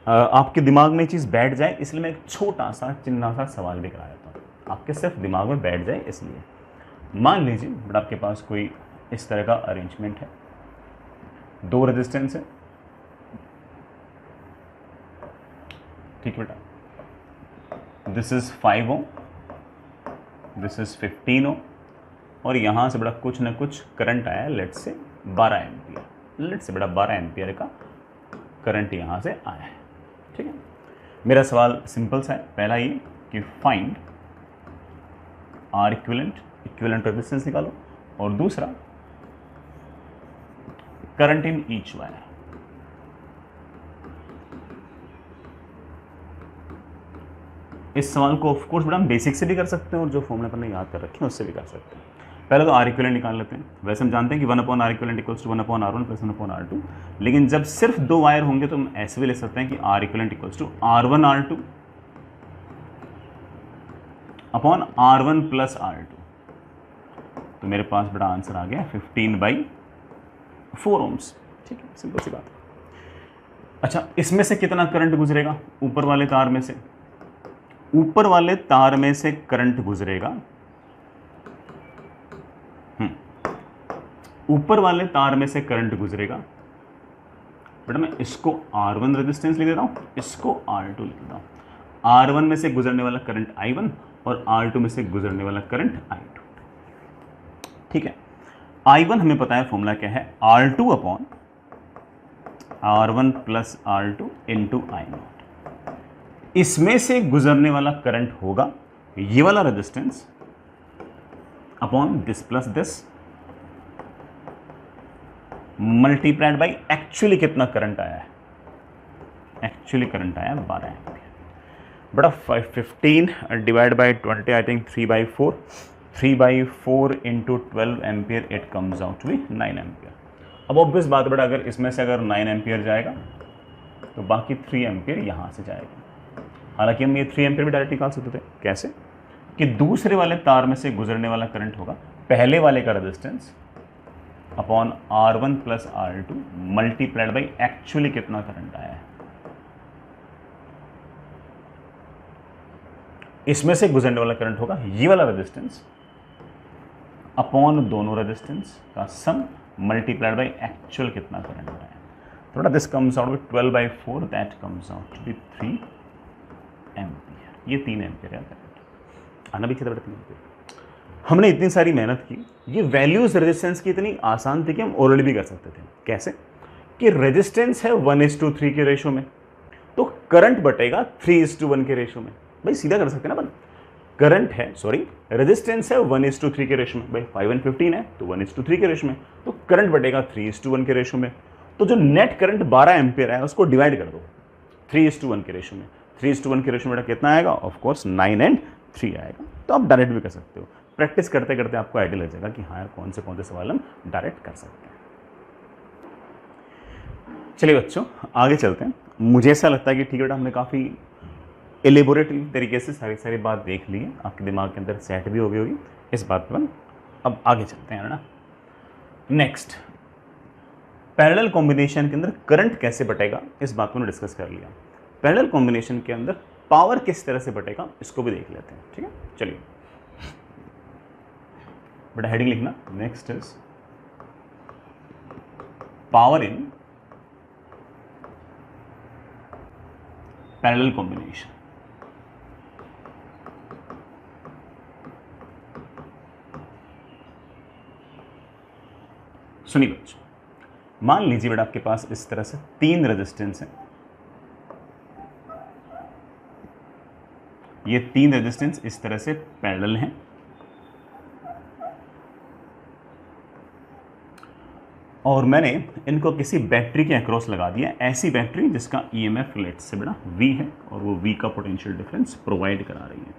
आपके दिमाग में ये चीज़ बैठ जाए, इसलिए मैं एक छोटा सा चिन्ना सा सवाल भी करा देता हूँ, आपके सिर्फ दिमाग में बैठ जाए इसलिए। मान लीजिए बट आपके पास कोई इस तरह का अरेंजमेंट है, दो रेजिस्टेंस है, ठीक है बेटा, this is 5 ohm, this is 15 ohm, और यहां से बड़ा कुछ ना कुछ करंट आया, लेट से 12 एम्पियर, लेट से बड़ा 12 एम्पियर का करंट यहां से आया है, ठीक है। मेरा सवाल सिंपल सा है, पहला ये कि फाइंड आर इक्विवेलेंट रेजिस्टेंस निकालो, और दूसरा करंट इन ईच वायर। इस सवाल को ऑफ कोर्स बड़ा हम बेसिक से भी कर सकते हैं और जो फॉर्मूला अपने याद कर रखे हैं उससे भी कर सकते हैं। पहले तो आर इक्विवेलेंट निकाल लेते हैं। वैसे हम जानते हैं कि 1/R equivalent equals to 1/R1 plus 1/R2, लेकिन जब सिर्फ दो वायर होंगे तो हम ऐसे भी ले सकते हैं कि R equivalent equals to R1R2 upon R1 plus R2। तो मेरे पास बड़ा आंसर आ गया 15/4 ohms, ठीक है, सिंपल सी बात है। अच्छा, इसमें से कितना करंट गुजरेगा? ऊपर वाले तार में से, ऊपर वाले तार में से करंट गुजरेगा, ऊपर वाले तार में से करंट गुजरेगा। बेटा मैं इसको R1 रेजिस्टेंस लिख देता हूं, इसको R2 लिख देता हूं। R1 में से गुजरने वाला करंट I1 और R2 में से गुजरने वाला करंट I2, ठीक है। I1 हमें पता है फॉर्मूला क्या है, R2 upon R1 plus R2 into I0। इसमें से गुजरने वाला करंट होगा ये वाला resistance upon this plus this multiplied by actually कितना करंट आया है, एक्चुअली करंट आया 12 एम्पियर। बड़ा 15 divide by 20 I think 3/4, 3/4 into 12 ampere, it comes out to be 9 ampere. अब ऑब्वियस बात बेटा, अगर इसमें से अगर 9 एम्पियर जाएगा तो बाकी 3 एम्पियर यहाँ से जाएगा। हालांकि हम ये 3 एम्पियर भी डायरेक्ट निकाल सकते थे। कैसे? कि दूसरे वाले तार में से गुजरने वाला करंट होगा पहले वाले का resistance upon R1 plus R2 multiplied by actually कितना करंट आया है। इसमें से गुजरने वाला करंट होगा ये वाला रेजिस्टेंस अपॉन दोनों रेजिस्टेंस का सम मल्टीप्लाइड बाई एक्चुअल कितना करंट आया है। थोड़ा this comes out with 12/4, that comes out to be 3 ampere. ये 3 एम्पियर है करंट आना भी चाहिए बेटा, 3 एम्पियर। हमने इतनी सारी मेहनत की, ये वैल्यूज रेजिस्टेंस की इतनी आसान थी कि हम ओरली भी कर सकते थे। कैसे? कि रेजिस्टेंस है 1:3 के रेशो में, तो करंट बटेगा 3:1 के रेशो में। भाई सीधा कर सकते हैं ना अपन, करंट है सॉरी रेजिस्टेंस है 1:3 के रेशो में, भाई 5 and 15 है तो 1:3 के रेशो में, तो करंट बटेगा 3:1 के रेशो में। तो जो नेट करंट 12 एम्पियर है उसको डिवाइड कर दो 3:1 के रेशो में। 3:1 के रेशो में कितना आएगा? ऑफकोर्स 9 and 3 आएगा। तो आप डायरेक्ट भी कर सकते हो, प्रैक्टिस करते करते आपको आइडिया लग जाएगा कि हाँ यार कौन से सवाल हम डायरेक्ट कर सकते हैं। चलिए बच्चों आगे चलते हैं। मुझे ऐसा लगता है कि ठीक है बेटा, हमने काफ़ी एलेबोरेटिव तरीके से सारी बात देख ली है, आपके दिमाग के अंदर सेट भी हो गई होगी इस बात पर। अब आगे चलते हैं ना। नेक्स्ट, पैरेलल कॉम्बिनेशन के अंदर करंट कैसे बटेगा, इस बात को हमने डिस्कस कर लिया। पैरेलल कॉम्बिनेशन के अंदर पावर किस तरह से बटेगा इसको भी देख लेते हैं, ठीक है। चलिए बेटा हेडिंग लिखना, next is power in parallel combination. सुनिए बच्चों, मान लीजिए बेटा आपके पास इस तरह से 3 रेजिस्टेंस हैं। ये 3 रेजिस्टेंस इस तरह से पैरेलल हैं और मैंने इनको किसी बैटरी के अक्रॉस लगा दिया, ऐसी बैटरी जिसका EMF लेट से बेटा V है और वो V का पोटेंशियल डिफरेंस प्रोवाइड करा रही है।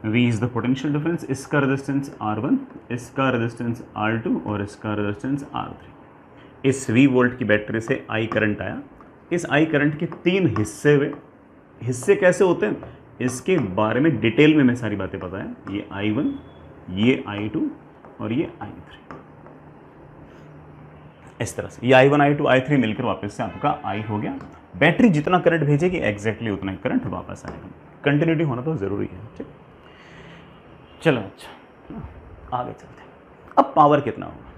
V is the potential difference, इसका रेजिस्टेंस R1, इसका रेजिस्टेंस R2 और इसका रेजिस्टेंस R3। इस V वोल्ट की बैटरी से I करंट आया। इस I करंट के 3 हिस्से हुए। हिस्से कैसे होते हैं इसके बारे में डिटेल में मैं सारी बातें पता है। ये I1, ये I2 और ये I3। इस तरह से ये I1 I2 I3 मिलकर वापस से आपका I हो गया। बैटरी जितना करंट भेजेगी एग्जैक्टली उतना ही करंट वापस आएगा। कंटिन्यूटी होना तो ज़रूरी है। ठीक, चलो अच्छा आगे चलते हैं। अब पावर कितना होगा?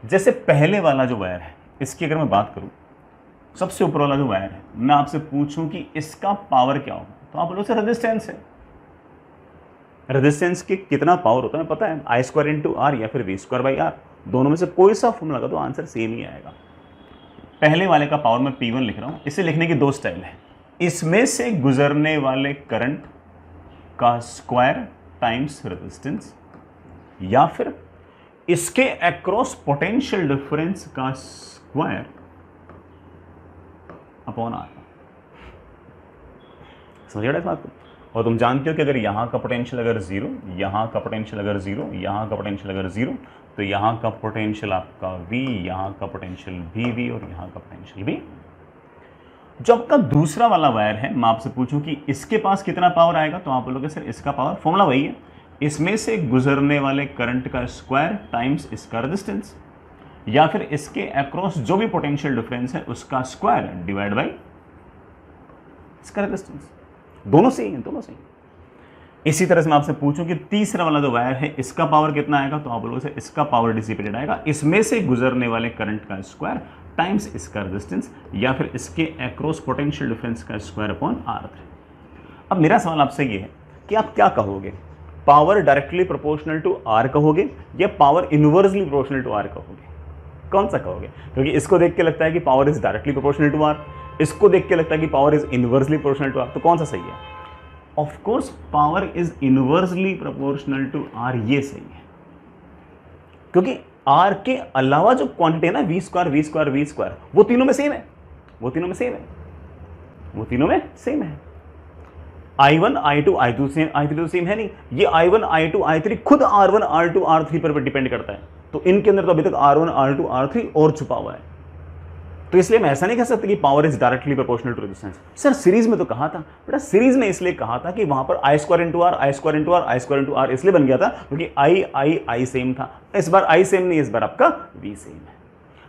जैसे पहले वाला जो वायर है इसकी अगर मैं बात करूं, सबसे ऊपर वाला जो वायर है, मैं आपसे पूछूं कि इसका पावर क्या होगा, तो आप बोलो सर रेजिस्टेंस है। रेजिस्टेंस की कितना पावर होता है पता है? I स्क्वायर इंटू आर या फिर V स्क्वायर बाई आर, दोनों में से कोई सा फॉर्मूला लगा तो आंसर सेम ही आएगा। पहले वाले का पावर मैं P1 लिख रहा हूं। इसे लिखने की दो स्टाइल है। इसमें से गुजरने वाले करंट का स्क्वायर टाइम्स रेजिस्टेंस, या फिर इसके अक्रॉस पोटेंशियल डिफरेंस का स्क्वायर अपॉन आर। समझ रहे बात को? और तुम जानते हो कि अगर यहां का पोटेंशियल अगर जीरो, यहां का पोटेंशियल अगर जीरो, यहां का पोटेंशियल अगर जीरो, तो यहां का पोटेंशियल आपका V, यहां का पोटेंशियल भी और यहां का पोटेंशियल भी। जो आपका दूसरा वाला वायर है, मैं आपसे पूछूं कि इसके पास कितना पावर आएगा, तो आप बोलोगे सर इसका पावर, फॉर्मूला वही है, इसमें से गुजरने वाले करंट का स्क्वायर टाइम्स इसका रेजिस्टेंस, या फिर इसके अक्रॉस जो भी पोटेंशियल डिफरेंस है उसका स्क्वायर डिवाइड बाई इसका रेजिस्टेंस। दोनों सही हैं, दोनों सही। इसी तरह से मैं आपसे पूछूं कि तीसरा वाला जो वायर है इसका पावर कितना आएगा, तो आप बोलोगे सर इसका पावर डिसिपेटेड आएगा इसमें से गुजरने वाले करंट का स्क्वायर टाइम्स इसका रेजिस्टेंस, या फिर इसके अक्रॉस पोटेंशियल डिफरेंस का स्क्वायर अपॉन R3। अब मेरा सवाल आपसे ये है कि आप क्या कहोगे, power directly proportional to R कहोगे या power inversely proportional to R कहोगे? कौन सा कहोगे? क्योंकि इसको देख के लगता है कि power is directly proportional to R, इसको देख के लगता है कि power is inversely proportional to R, तो कौन सा सही है? Of course power is inversely proportional to R, ये सही है। क्योंकि R के अलावा जो क्वांटिटी है ना, V square V square V square, वो तीनों में सेम है, वो तीनों में सेम है, वो तीनों में सेम है। I1 I2 I2 same, I3 तो सेम है नहीं। ये I1 I2 I3 खुद R1 R2 R3 पर डिपेंड करता है, तो इनके अंदर तो अभी तक R1 R2 R3 और छुपा हुआ है। तो इसलिए हम ऐसा नहीं कह सकते कि power is directly proportional to resistance. Sir series में तो कहा था बेटा, सीरीज में इसलिए कहा था कि वहां पर I square into R, I square into R, I square into R इसलिए बन गया था क्योंकि I सेम था। इस बार I सेम नहीं, इस बार आपका V सेम है।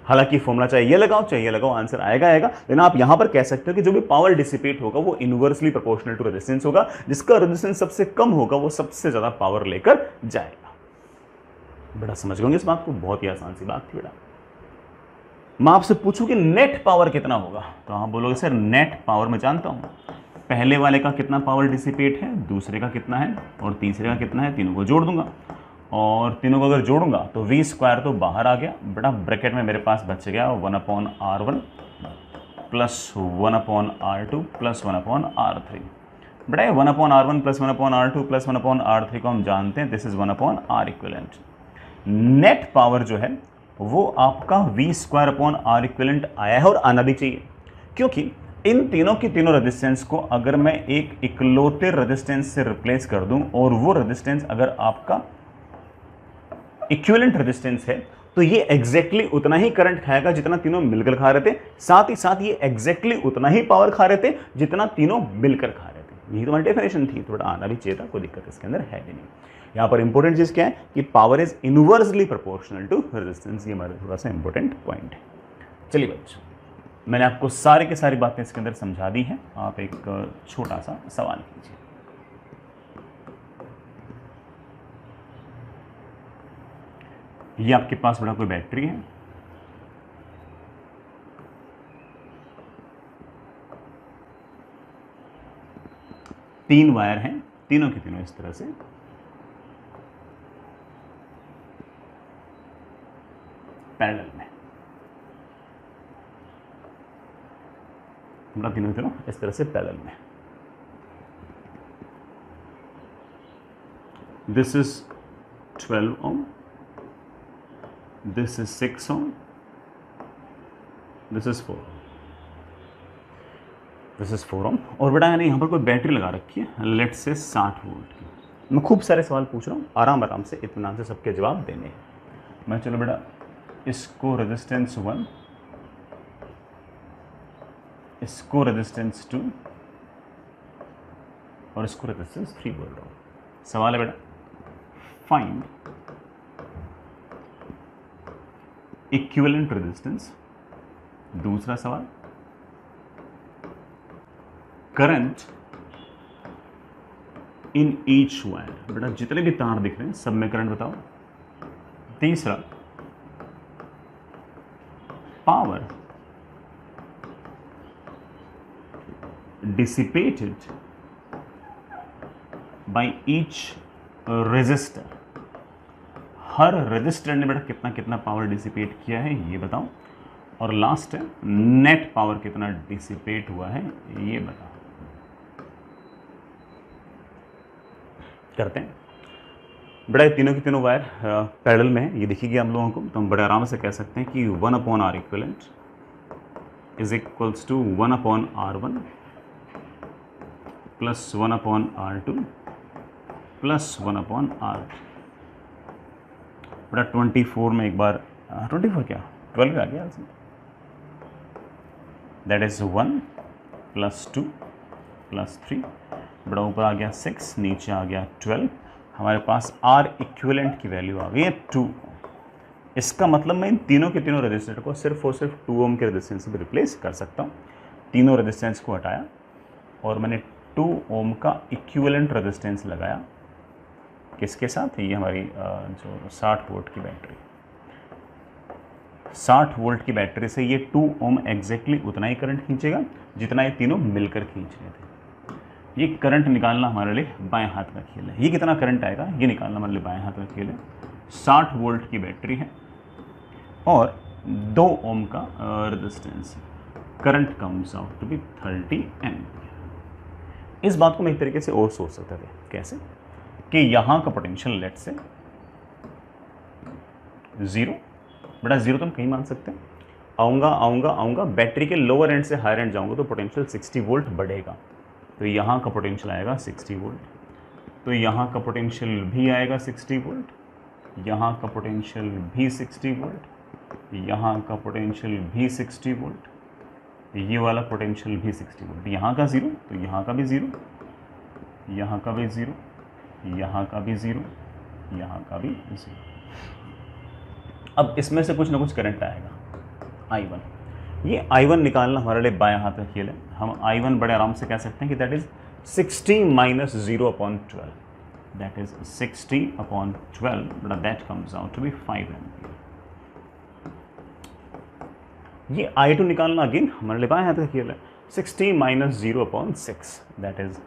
हालांकि फॉर्मूला चाहे ये लगाओ चाहे ये लगाओ, आंसर आएगा आएगा। लेकिन आप यहां पर कह सकते हो कि जो भी पावर डिसिपेट होगा वो इनवर्सली प्रोपोर्शनल टू रेजिस्टेंस होगा। जिसका रेजिस्टेंस सबसे कम होगा वो सबसे ज्यादा पावर लेकर जाएगा। बेटा समझ गए इस बात को? बहुत ही आसान सी बात थी बेटा। मैं आपसे पूछूं कि नेट पावर कितना होगा, तो आप बोलोगे सर नेट पावर मैं जानता हूं, पहले वाले का कितना पावर डिसिपेट है, दूसरे का कितना है और तीसरे का कितना है, तीनों को जोड़ दूंगा। और तीनों को अगर जोड़ूंगा तो V स्क्वायर तो बाहर आ गया बेटा, ब्रैकेट में मेरे पास बच गया 1/R1 plus 1/R2 plus 1/R3। बेटा 1/R1 plus 1/R2 plus 1/R3 को हम जानते हैं, this is 1/R equivalent. Net power जो है वो आपका V square upon R equivalent आया है और आना भी चाहिए, क्योंकि इन तीनों की तीनों रेजिस्टेंस को अगर मैं एक इकलौते रेजिस्टेंस से रिप्लेस कर दूं और वो रेजिस्टेंस अगर आपका इक्विवेलेंट रेजिस्टेंस है तो ये एग्जैक्टली उतना ही करंट खाएगा जितना तीनों मिलकर खा रहे थे, साथ ही साथ ये एग्जैक्टली उतना ही पावर खा रहे थे जितना तीनों मिलकर खा रहे थे। यही तुम्हारी डेफिनेशन थी, थोड़ा आना भी चाहिए था, कोई दिक्कत इसके अंदर है भी नहीं। यहाँ पर इंपॉर्टेंट चीज क्या है कि power is inversely proportional to resistance, ये हमारा थोड़ा सा इंपॉर्टेंट पॉइंट है। चलिए बच्चों, मैंने आपको सारे के सारी बातें इसके अंदर समझा दी हैं। आप एक छोटा सा सवाल कीजिए। ये आपके पास बड़ा कोई बैटरी है, तीन वायर हैं, तीनों के तीनों इस तरह से पैरेलल में, तीनों तीनों इस तरह से पैरेलल में। This is 12 ohm, this is 6 ohm, this is 4, this is 4 ohm. और बेटा मैंने यहाँ पर कोई बैटरी लगा रखी है, लेट्स से 60 वोल्ट की। मैं खूब सारे सवाल पूछ रहा हूँ, आराम आराम से इत्मीनान से सबके जवाब देने हैं। मैं चलो बेटा इसको रेजिस्टेंस 1, इसको रेजिस्टेंस 2 और इसको रेजिस्टेंस 3 बोल रहा हूँ। सवाल है बेटा फाइंड इक्विवेलेंट रेजिस्टेंस। दूसरा सवाल, करंट इन ईच वायर। बेटा जितने भी तार दिख रहे हैं सब में करंट बताओ। तीसरा, power dissipated by each resistor। हर रेजिस्टर ने बेटा कितना कितना पावर डिसिपेट किया है ये बताओ। और लास्ट है, नेट पावर कितना डिसिपेट हुआ है ये बताओ। करते हैं बेटा, ये तीनों की तीनों वायर पैरेलल में है, ये दिखेगी हम लोगों को, तो हम बड़े आराम से कह सकते हैं कि 1/R equivalent is equals to 1/R1 plus 1/R2 plus 1/R। बेटा 24 में एक बार 24 क्या 12 आ गया, दैट इज 1 प्लस 2 प्लस 3। बेटा ऊपर आ गया 6, नीचे आ गया 12। हमारे पास R इक्विवेलेंट की वैल्यू आ गई है 2। इसका मतलब मैं इन तीनों के तीनों रेजिस्टेंस को सिर्फ और सिर्फ 2 ओम के रेजिस्टेंस से रिप्लेस कर सकता हूँ। तीनों रेजिस्टेंस को हटाया और मैंने 2 ओम का इक्विवेलेंट रेजिस्टेंस लगाया। किसके साथ? ये हमारी जो 60 वोल्ट की बैटरी, 60 वोल्ट की बैटरी से ये 2 ओम एग्जैक्टली उतना ही करंट खींचेगा जितना ये तीनों मिलकर खींच रहे थे। ये करंट निकालना हमारे लिए बाएं हाथ का खेल है। ये कितना करंट आएगा ये निकालना हमारे लिए बाएं हाथ का खेल है। 60 वोल्ट की बैटरी है और 2 ओम का रेजिस्टेंस है। Current comes out to be 30 ampere. इस बात को मैं एक तरीके से और सोच सकता था, कैसे कि यहाँ का पोटेंशियल लेट से 0। बेटा 0 तो हम कहीं मान सकते हैं, आऊँगा बैटरी के लोअर एंड से हायर एंड जाऊँगा तो पोटेंशियल 60 वोल्ट बढ़ेगा। तो यहाँ का पोटेंशियल आएगा 60 वोल्ट, तो यहाँ का पोटेंशियल भी आएगा 60 वोल्ट, यहाँ का पोटेंशियल भी 60 वोल्ट, यहाँ का पोटेंशियल भी 60 वोल्ट, ये वाला पोटेंशियल भी 60 वोल्ट। यहाँ का 0 तो यहाँ का भी 0, यहाँ का भी 0, यहाँ का भी 0, यहाँ का भी 0। अब इसमें से कुछ ना कुछ करंट आएगा I1। ये I1 निकालना हमारे लिए बाएं हाथ का खेल है। हम I1 बड़े आराम से कह सकते हैं कि that is 60 minus 0/12, that is 60/12, but that comes out to be 5 ampere. ये I2 निकालना अगेन हमारे लिए बाएं हाथ का खेल है। 60 minus 0/6, that is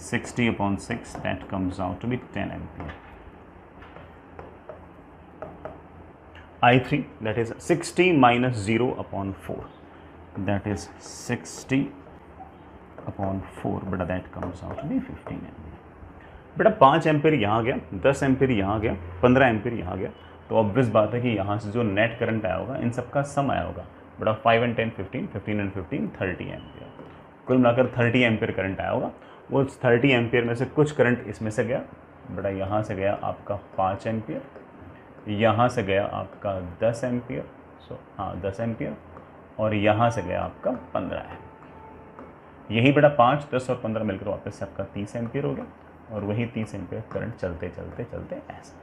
60/6, that comes out to be 10 ampere. I3, that is 60 minus 0/4, that is 60/4, but that comes out to be 15 ampere. बेटा 5 एम्पीयर यहाँ गया, 10 एम्पीयर यहाँ गया, 15 एम्पीयर यहाँ गया, तो ऑब्वियस बात है कि यहाँ से जो नेट करंट आया होगा इन सबका सम आया होगा। बेटा 5 and 10 15, 15 and 15 30 एम्पीयर, कुल मिलाकर 30 एम्पीयर करंट आया होगा। वो 30 एम्पीयर में से कुछ करंट इसमें से गया, बेटा यहाँ से गया आपका 5 एम्पीयर, यहाँ से गया आपका 10 एम्पीयर, 10 एम्पीयर, और यहाँ से गया आपका 15 है। यही बेटा 5, 10 और 15 मिलकर वापस से आपका 30 एम्पीयर हो गया, और वही 30 एम्पीयर करंट चलते चलते चलते ऐसा।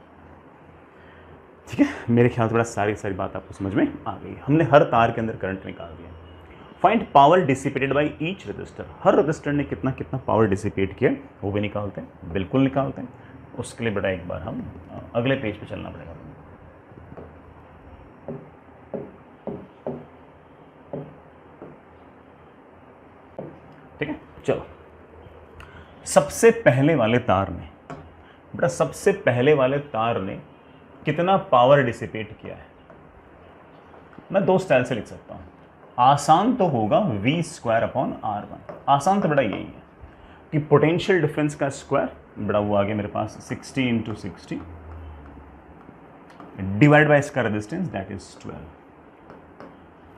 ठीक है, मेरे ख्याल से बड़ा सारी बात आपको समझ में आ गई। हमने हर तार के अंदर करंट निकाल दिया। Find power dissipated by each resistor. Her register ने कितना कितना पावर डिसिपेट किया वो भी निकालते हैं, बिल्कुल निकालते हैं। उसके लिए बेटा एक बार हम अगले पेज पे चलना पड़ेगा। ठीक है, चलो सबसे पहले वाले तार ने, बेटा सबसे पहले वाले तार ने कितना पावर डिसिपेट किया है? मैं 2 स्टाइल से लिख सकता हूं। आसान तो होगा V²/R1। आसान तो बेटा यही है कि पोटेंशियल डिफरेंस का स्क्वायर, बेटा वो आ गया मेरे पास 60 × 60 डिवाइड बाय इसका रेजिस्टेंस, दैट इज 12।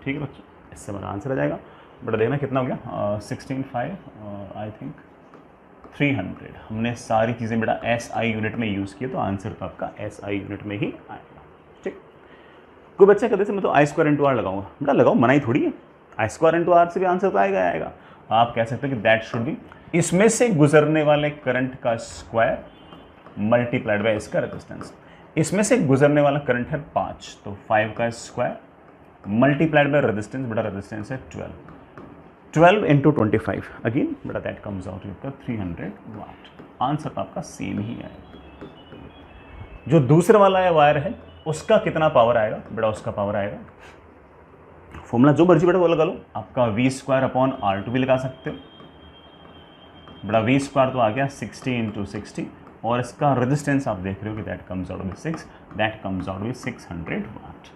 ठीक है बच्चों, इससे मेरा आंसर आ जाएगा। बेटा देखना कितना हो गया, 16/5 आई थिंक 300। हमने सारी चीज़ें बेटा SI यूनिट में यूज़ किए, तो आंसर तो आपका SI यूनिट में ही आएगा। ठीक, कोई बच्चा कहते थे मैं तो I² × R लगाऊंगा। बेटा लगाओ, मनाही थोड़ी है, I² × R से भी आंसर तो आएगा। आप कह सकते हैं कि दैट शुड बी इसमें से गुजरने वाले करंट का स्क्वायर मल्टीप्लाइड बाय इसका रेजिस्टेंस। इसमें से गुजरने वाला करंट है 5, तो 5 का स्क्वायर मल्टीप्लाइड बाय रेजिस्टेंस, बेटा रेजिस्टेंस है 12 इंटू 25 अगेन बेटा दैट कम्स आउट आपका 300 वाट। आंसर तो आपका सेम ही आएगा। जो दूसरा वाला है वायर है उसका कितना पावर आएगा, बेटा उसका पावर आएगा, फॉर्मूला जो मर्जी बेटा वो लगा लो, आपका वी स्क्वायर अपॉन R2 भी लगा सकते हो, बड़ा वी स्क्वायर तो आ गया 60 इंटू 60, और इसका रेजिस्टेंस आप देख रहे हो कि that comes out with 6, that comes out with 600 वाट।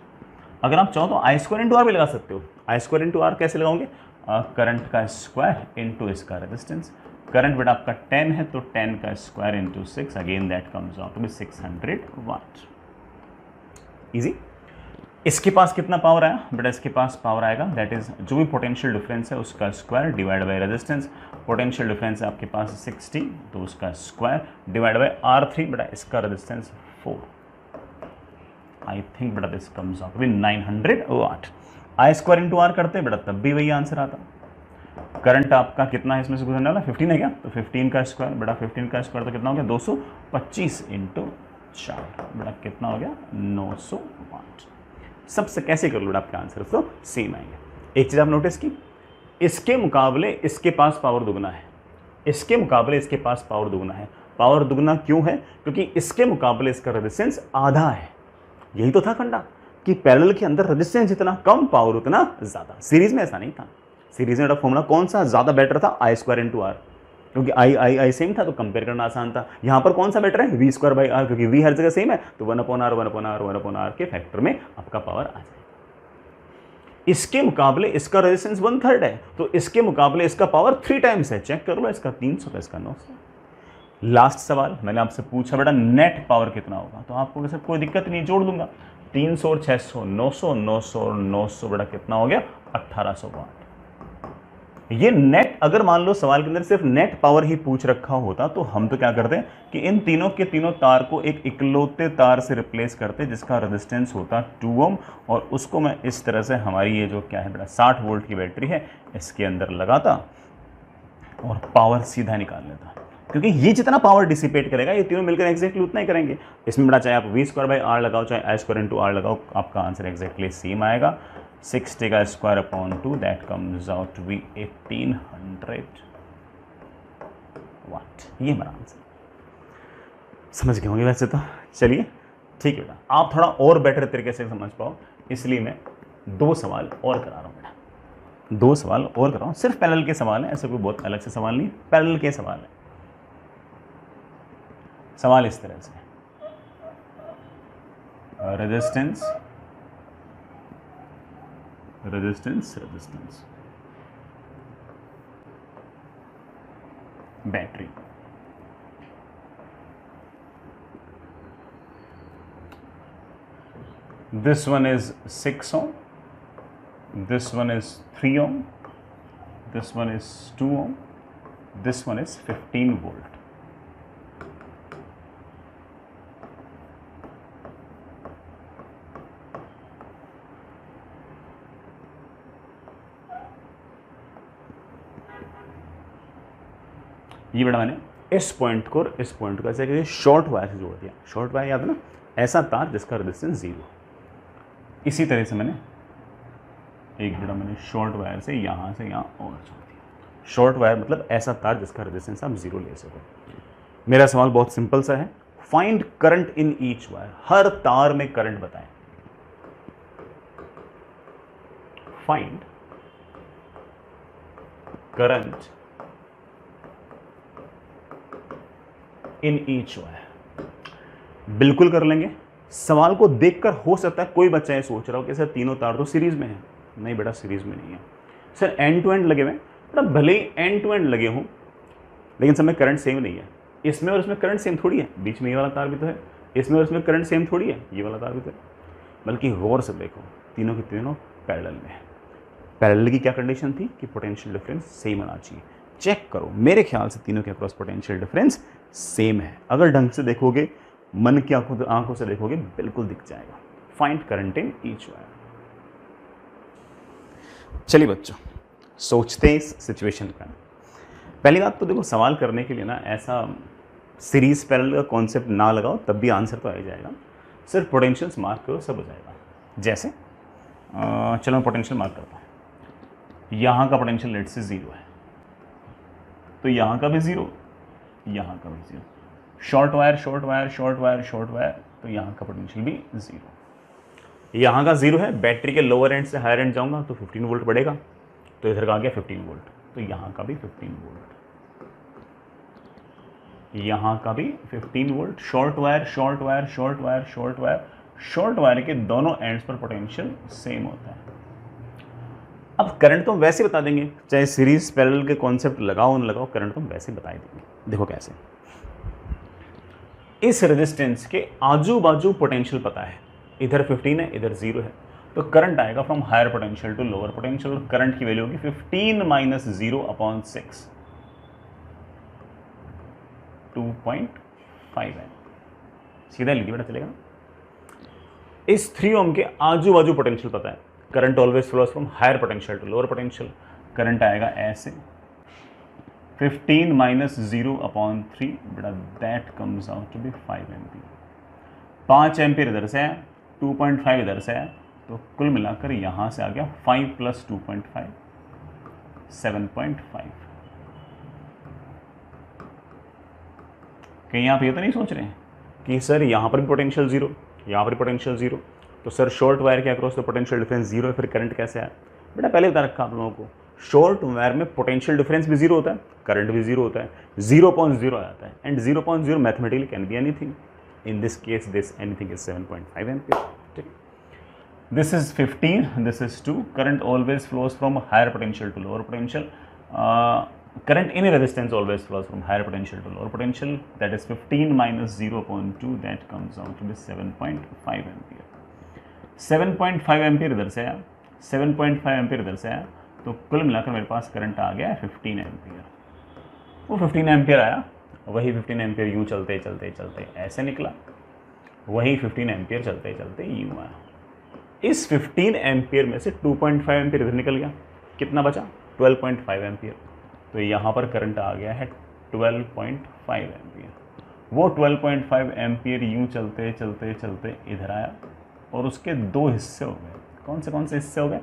अगर आप चाहो तो आई स्क्वायर इंटू आर भी लगा सकते हो। आई स्क्वायर इंटू आर कैसे लगाओगे, करंट का स्क्वायर इंटू इसका रेजिस्टेंस, करंट बेटा आपका 10 है तो 10 का square into 6, again that comes out with 600 watt. Easy. इसके पास कितना पावर आया, बेटा इसके पास पावर आएगा दैट इज जो भी पोटेंशियल डिफरेंस है उसका square divide by resistance. Potential difference है आपके पास 60, तो उसका स्क्वायर डिवाइड बाय R3, बेटा इसका रेजिस्टेंस 4। आई थिंक बेटा this comes out with 900 watt. I square into R करते बेटा तब भी वही आंसर आता। करंट आपका कितना है इसमें से गुजरने वाला, 15 है क्या, तो 15 का स्क्वायर, बेटा 15 का स्क्वायर तो कितना हो गया 225 इंटू 4, बेटा कितना हो गया 900 वाट। सबसे कैसे कर लो बेटा आपके आंसर तो सेम आएंगे। एक चीज़ आप नोटिस की, इसके मुकाबले इसके पास पावर दुगना है, इसके मुकाबले इसके पास पावर दुगना है। पावर दुगना क्यों है, क्योंकि इसके मुकाबले इसका रेजिस्टेंस आधा है। यही तो था फंडा कि पैरेलल के अंदर रेजिस्टेंस जितना कम पावर उतना ज़्यादा। सीरीज में ऐसा नहीं था। सीरीज में फॉर्मूला कौन सा ज़्यादा बेटर था, आई स्क्वायर इंटू आर, क्योंकि आई सेम था तो कंपेयर करना आसान था। यहाँ पर कौन सा बेटर है, वी स्क्वायर बाई आर, क्योंकि वी हर जगह सेम है तो 1/r के फैक्टर में आपका पावर आ जाएगा। इसके मुकाबले इसका रेजिस्टेंस 1/3 है, तो इसके मुकाबले इसका पावर 3 टाइम्स है। चेक कर लो, इसका 300 इसका 900। लास्ट सवाल मैंने आपसे पूछा बेटा नेट पावर कितना होगा, तो आपको वैसे कोई दिक्कत नहीं, जोड़ दूंगा 300 और 600, 900 900 और 900 बेटा कितना हो गया 1800 वाट। ये नेट, अगर मान लो सवाल के अंदर सिर्फ नेट पावर ही पूछ रखा होता तो हम तो क्या करते हैं कि इन तीनों के तीनों तार को एक इकलौते तार से रिप्लेस करते जिसका रेजिस्टेंस होता 2 ओम, और उसको मैं इस तरह से हमारी ये जो क्या है बेटा 60 वोल्ट की बैटरी है इसके अंदर लगाता और पावर सीधा निकाल लेता, क्योंकि ये जितना पावर डिसिपेट करेगा ये तीनों मिलकर एक्जैक्टली उतना ही करेंगे। इसमें बेटा चाहे आप वी स्क्वायर बाई आर लगाओ चाहे आई स्क्वायर इंटू आर लगाओ, आपका आंसर एक्जैक्टली सेम आएगा। 60 का square upon 2 that comes out to be 1800 watt. ये मेरा आंसर। समझ गए होंगे वैसे तो। चलिए ठीक है बेटा, आप थोड़ा और बेटर तरीके से समझ पाओ इसलिए मैं 2 सवाल और करा रहा हूँ बेटा, 2 सवाल और कर रहा हूँ। सिर्फ पैरेलल के सवाल है, ऐसे कोई बहुत अलग से सवाल नहीं, पैरेलल के सवाल है। सवाल इस तरह से, resistance resistance resistance battery, this one is 6 ohm, this one is 3 ohm, this one is 2 ohm, this one is 15 volt। ये बेटा मैंने इस पॉइंट को और इस पॉइंट को ऐसे शॉर्ट वायर से जोड़ दिया। शॉर्ट वायर याद है ना, ऐसा तार जिसका रेजिस्टेंस 0। इसी तरह से मैंने एक बेटा मैंने शॉर्ट वायर से यहाँ और जोड़ दिया। शॉर्ट वायर मतलब ऐसा तार जिसका रेजिस्टेंस आप 0 ले सको। मेरा सवाल बहुत सिंपल सा है, find current in each wire. हर तार में करंट बताएं। Find current in each wire. बिल्कुल कर लेंगे। सवाल को देखकर हो सकता है कोई बच्चा ये सोच रहा हो कि सर तीनों तार तो सीरीज में है। नहीं बेटा, सीरीज में नहीं है सर, एंड टू एंड लगे हुए। बेटा भले ही एंड टू एंड लगे हों लेकिन सब में करंट सेम नहीं है। इसमें और इसमें करंट सेम थोड़ी है, बीच में ये वाला तार भी तो है। इसमें और इसमें करंट सेम थोड़ी है, ये वाला तार भी तो है। बल्कि गौर से देखो, तीनों के तीनों पैरेलल में है। पैरेलल की क्या कंडीशन थी कि पोटेंशियल डिफरेंस सेम होना चाहिए। चेक करो, मेरे ख्याल से तीनों के अक्रॉस पोटेंशियल डिफरेंस सेम है। अगर ढंग से देखोगे, मन की आंखों से देखोगे, बिल्कुल दिख जाएगा। Find current in each wire. चलिए बच्चों, सोचते हैं इस सिचुएशन का। पहली बात तो देखो, सवाल करने के लिए ना ऐसा सीरीज पैरेलल का कॉन्सेप्ट ना लगाओ, तब भी आंसर तो आ ही जाएगा। सिर्फ पोटेंशियल्स मार्क करो सब हो जाएगा। जैसे चलो मैं पोटेंशियल मार्क करता हूँ। यहाँ का पोटेंशियल लेट से 0 है, तो यहाँ का भी 0, यहाँ का भी 0। Short wire short wire short wire short wire, तो यहाँ का पोटेंशियल भी 0। यहाँ का 0 है, बैटरी के लोअर एंड से हायर एंड जाऊँगा तो 15 वोल्ट बढ़ेगा, तो इधर का आ गया 15 वोल्ट, तो यहाँ का भी 15 वोल्ट, यहाँ का भी 15 volt. Short wire short wire short wire short wire, short wire के दोनों एंड्स पर पोटेंशियल सेम होता है। अब करंट तो हम वैसे बता देंगे, चाहे सीरीज पैरेलल के कॉन्सेप्ट लगाओ न लगाओ, करंट तो हम वैसे बता देंगे। देखो कैसे, इस रेजिस्टेंस के आजू बाजू पोटेंशियल पता है, इधर 15 है इधर 0 है, तो करंट आएगा from higher potential to lower potential, और करंट की वैल्यू होगी 15 माइनस 0/6, 2.5 है। सीधा लिखिए बेटा, चलेगा ना। इस 3 ओम के आजू बाजू पोटेंशियल पता है, current always flows from higher potential to lower potential, current आएगा ऐसे 15 माइनस 0/3 बेटा, that comes out to be 5 ampere. 5 ampere इधर से आया, 2.5 इधर से आया, तो कुल मिलाकर यहाँ से आ गया 5 + 2.5 7.5। कहीं आप ये तो नहीं सोच रहे हैं कि सर यहाँ पर भी पोटेंशियल 0, यहाँ पर पोटेंशियल 0, तो सर शॉर्ट वायर के अक्रॉस तो पोटेंशियल डिफरेंस 0 है, फिर करंट कैसे आया? बेटा पहले बता रखा आप लोगों को, शॉर्ट वायर में पोटेंशियल डिफरेंस भी 0 होता है, करंट भी 0 होता है, 0.0 आ जाता है, and 0.0 mathematically can be anything. In this case this anything is 7.5 ampere. ठीक, this is 15, this is 2। Current always flows from higher potential to lower potential. Current in a resistance always flows from higher potential to lower potential, that is 15 minus 0.2, that comes out to be 7.5 ampere. 7.5 ampere इधर से आया, 7.5 ampere इधर से आया, तो कुल मिलाकर मेरे पास करंट आ गया 15 एम्पियर। वो 15 एम्पियर आया, वही 15 एम्पियर यूँ चलते चलते चलते ऐसे निकला, वही 15 एम्पियर चलते चलते यूँ आया। इस 15 एम्पियर में से 2.5 एम्पियर इधर निकल गया, कितना बचा? 12.5 एम्पियर। तो यहाँ पर करंट आ गया है 12.5 एम्पियर। वो 12.5 एम्पियर यूँ चलते चलते चलते इधर आया, और उसके 2 हिस्से हो गए। कौन से हिस्से हो गए?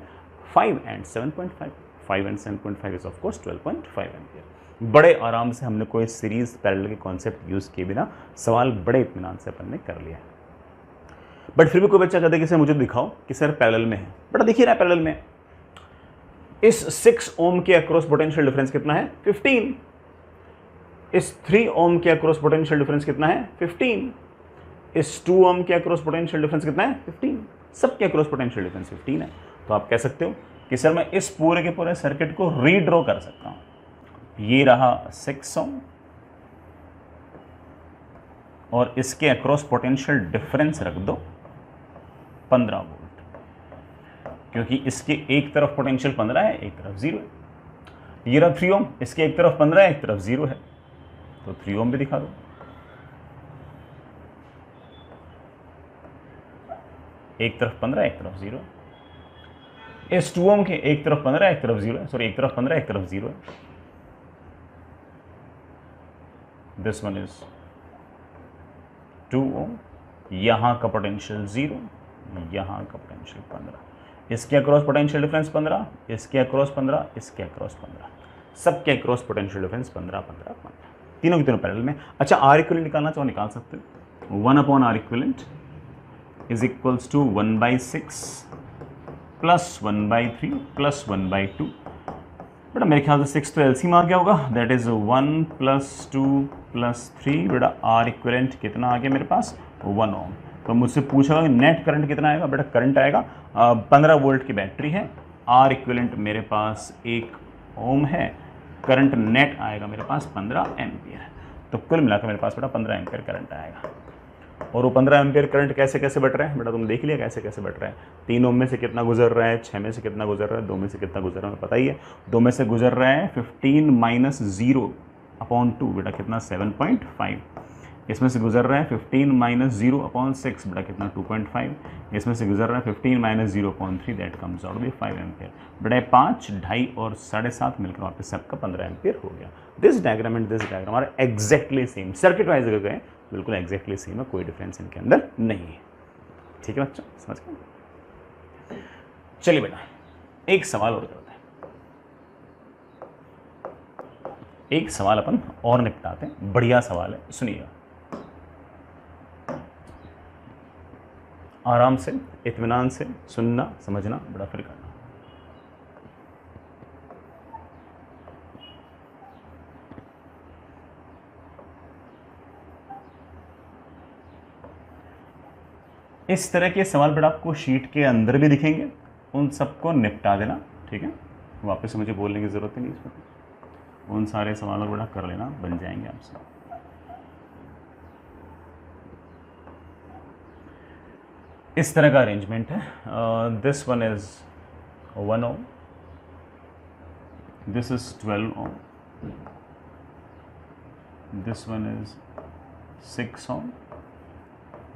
5 and 7.5। 5 and 7.5 is of course 12.5 ampere. बड़े आराम से हमने कोई सीरीज पैरेलल के कॉन्सेप्ट यूज़ किए बिना सवाल बड़े इत्मीनान से अपन ने कर लिया। बट फिर भी कोई बच्चा कहता है कि सर मुझे दिखाओ कि सर पैरेलल में है। बड़ा दिख ही रहा है पैरेलल में। इस 6 ओम के अक्रॉस पोटेंशियल डिफरेंस कितना है? 15। इस 3 ओम के अक्रॉस पोटेंशियल डिफरेंस कितना है? 15। इस 2 ओम के अक्रॉस पोटेंशियल डिफरेंस कितना है? 15। सब के अक्रॉस पोटेंशियल डिफरेंस 15 है। तो आप कह सकते हो कि सर मैं इस पूरे के पूरे सर्किट को रीड्रॉ कर सकता हूं। ये रहा 6 ओम, और इसके अक्रॉस पोटेंशियल डिफरेंस रख दो 15 वोल्ट, क्योंकि इसके एक तरफ पोटेंशियल 15 है, एक तरफ 0 है। ये रहा 3 ओम, इसके एक तरफ 15 है, एक तरफ 0 है, तो 3 ओम भी दिखा दो। एक तरफ 15 एक तरफ 0 है। इस 2 ओम के एक तरफ 15 एक तरफ 0 है, सॉरी एक तरफ 15 एक तरफ 0 है। दिस वन इज 2 ओम, यहां का पोटेंशियल 0, यहां का पोटेंशियल 15। इसके अक्रॉस पोटेंशियल डिफरेंस 15, इसके अक्रॉस 15, इसके अक्रॉस 15, सबके अक्रॉस पोटेंशियल डिफरेंस 15 15 15, तीनों के तीनों पैरेलल में। अच्छा, आर इक्विवेलेंट निकालना चाहो निकाल सकते हो। 1/R equivalent is equals to 1/6 plus 1/3 plus 1/2। बेटा मेरे ख्याल से 6 तो एलसीएम आ गया होगा, दैट इज 1 + 2 + 3। बेटा आर इक्विवेलेंट कितना आ गया मेरे पास? 1 ओम। तो मुझसे पूछा कि नेट करंट कितना आएगा? बेटा करंट आएगा 15 वोल्ट की बैटरी है, आर इक्विवेलेंट मेरे पास 1 ओम है, करंट नेट आएगा मेरे पास 15 एम्पियर। तो कुल मिलाकर मेरे पास बेटा 15 एम्पियर करंट आएगा। और वो 15 एम्पियर करंट कैसे कैसे बढ़ रहा है? बेटा तुम देख लिया कैसे कैसे बढ़ रहा है। 3 ओम में से कितना गुजर रहा है, 6 में से कितना गुजर रहा है, 2 में से कितना गुजर रहा है पता ही है। 2 में से गुजर रहा है 15 माइनस 0/2, बेटा कितना? 7.5। इसमें से गुजर रहा है 15 माइनस 0/6, बेटा कितना? 2.5। इसमें से गुजर रहा है 15 minus 0.3, that comes out be 5 ampere. बेटा 5, 2.5 और 7.5 मिलकर वापस सबका 15 एम्पियर हो गया। This diagram and this diagram are exactly same, circuit wise अगर गए बिल्कुल एग्जैक्टली सेम है, कोई डिफरेंस इनके अंदर नहीं है। ठीक है बच्चों, समझ गए? चलिए बेटा एक सवाल और करते हैं, एक सवाल अपन और निपटाते हैं, बढ़िया सवाल है, सुनिएगा आराम से, इत्मीनान से सुनना, समझना, बड़ा फिर करना। इस तरह के सवाल बेटा आपको शीट के अंदर भी दिखेंगे, उन सबको निपटा देना, ठीक है? वापस से मुझे बोलने की ज़रूरत ही नहीं इसमें, उन सारे सवालों को बेटा कर लेना, बन जाएंगे आपसे। इस तरह का अरेंजमेंट है, this one is 1 ohm, this is 12 ohm, this one is 6 ohm,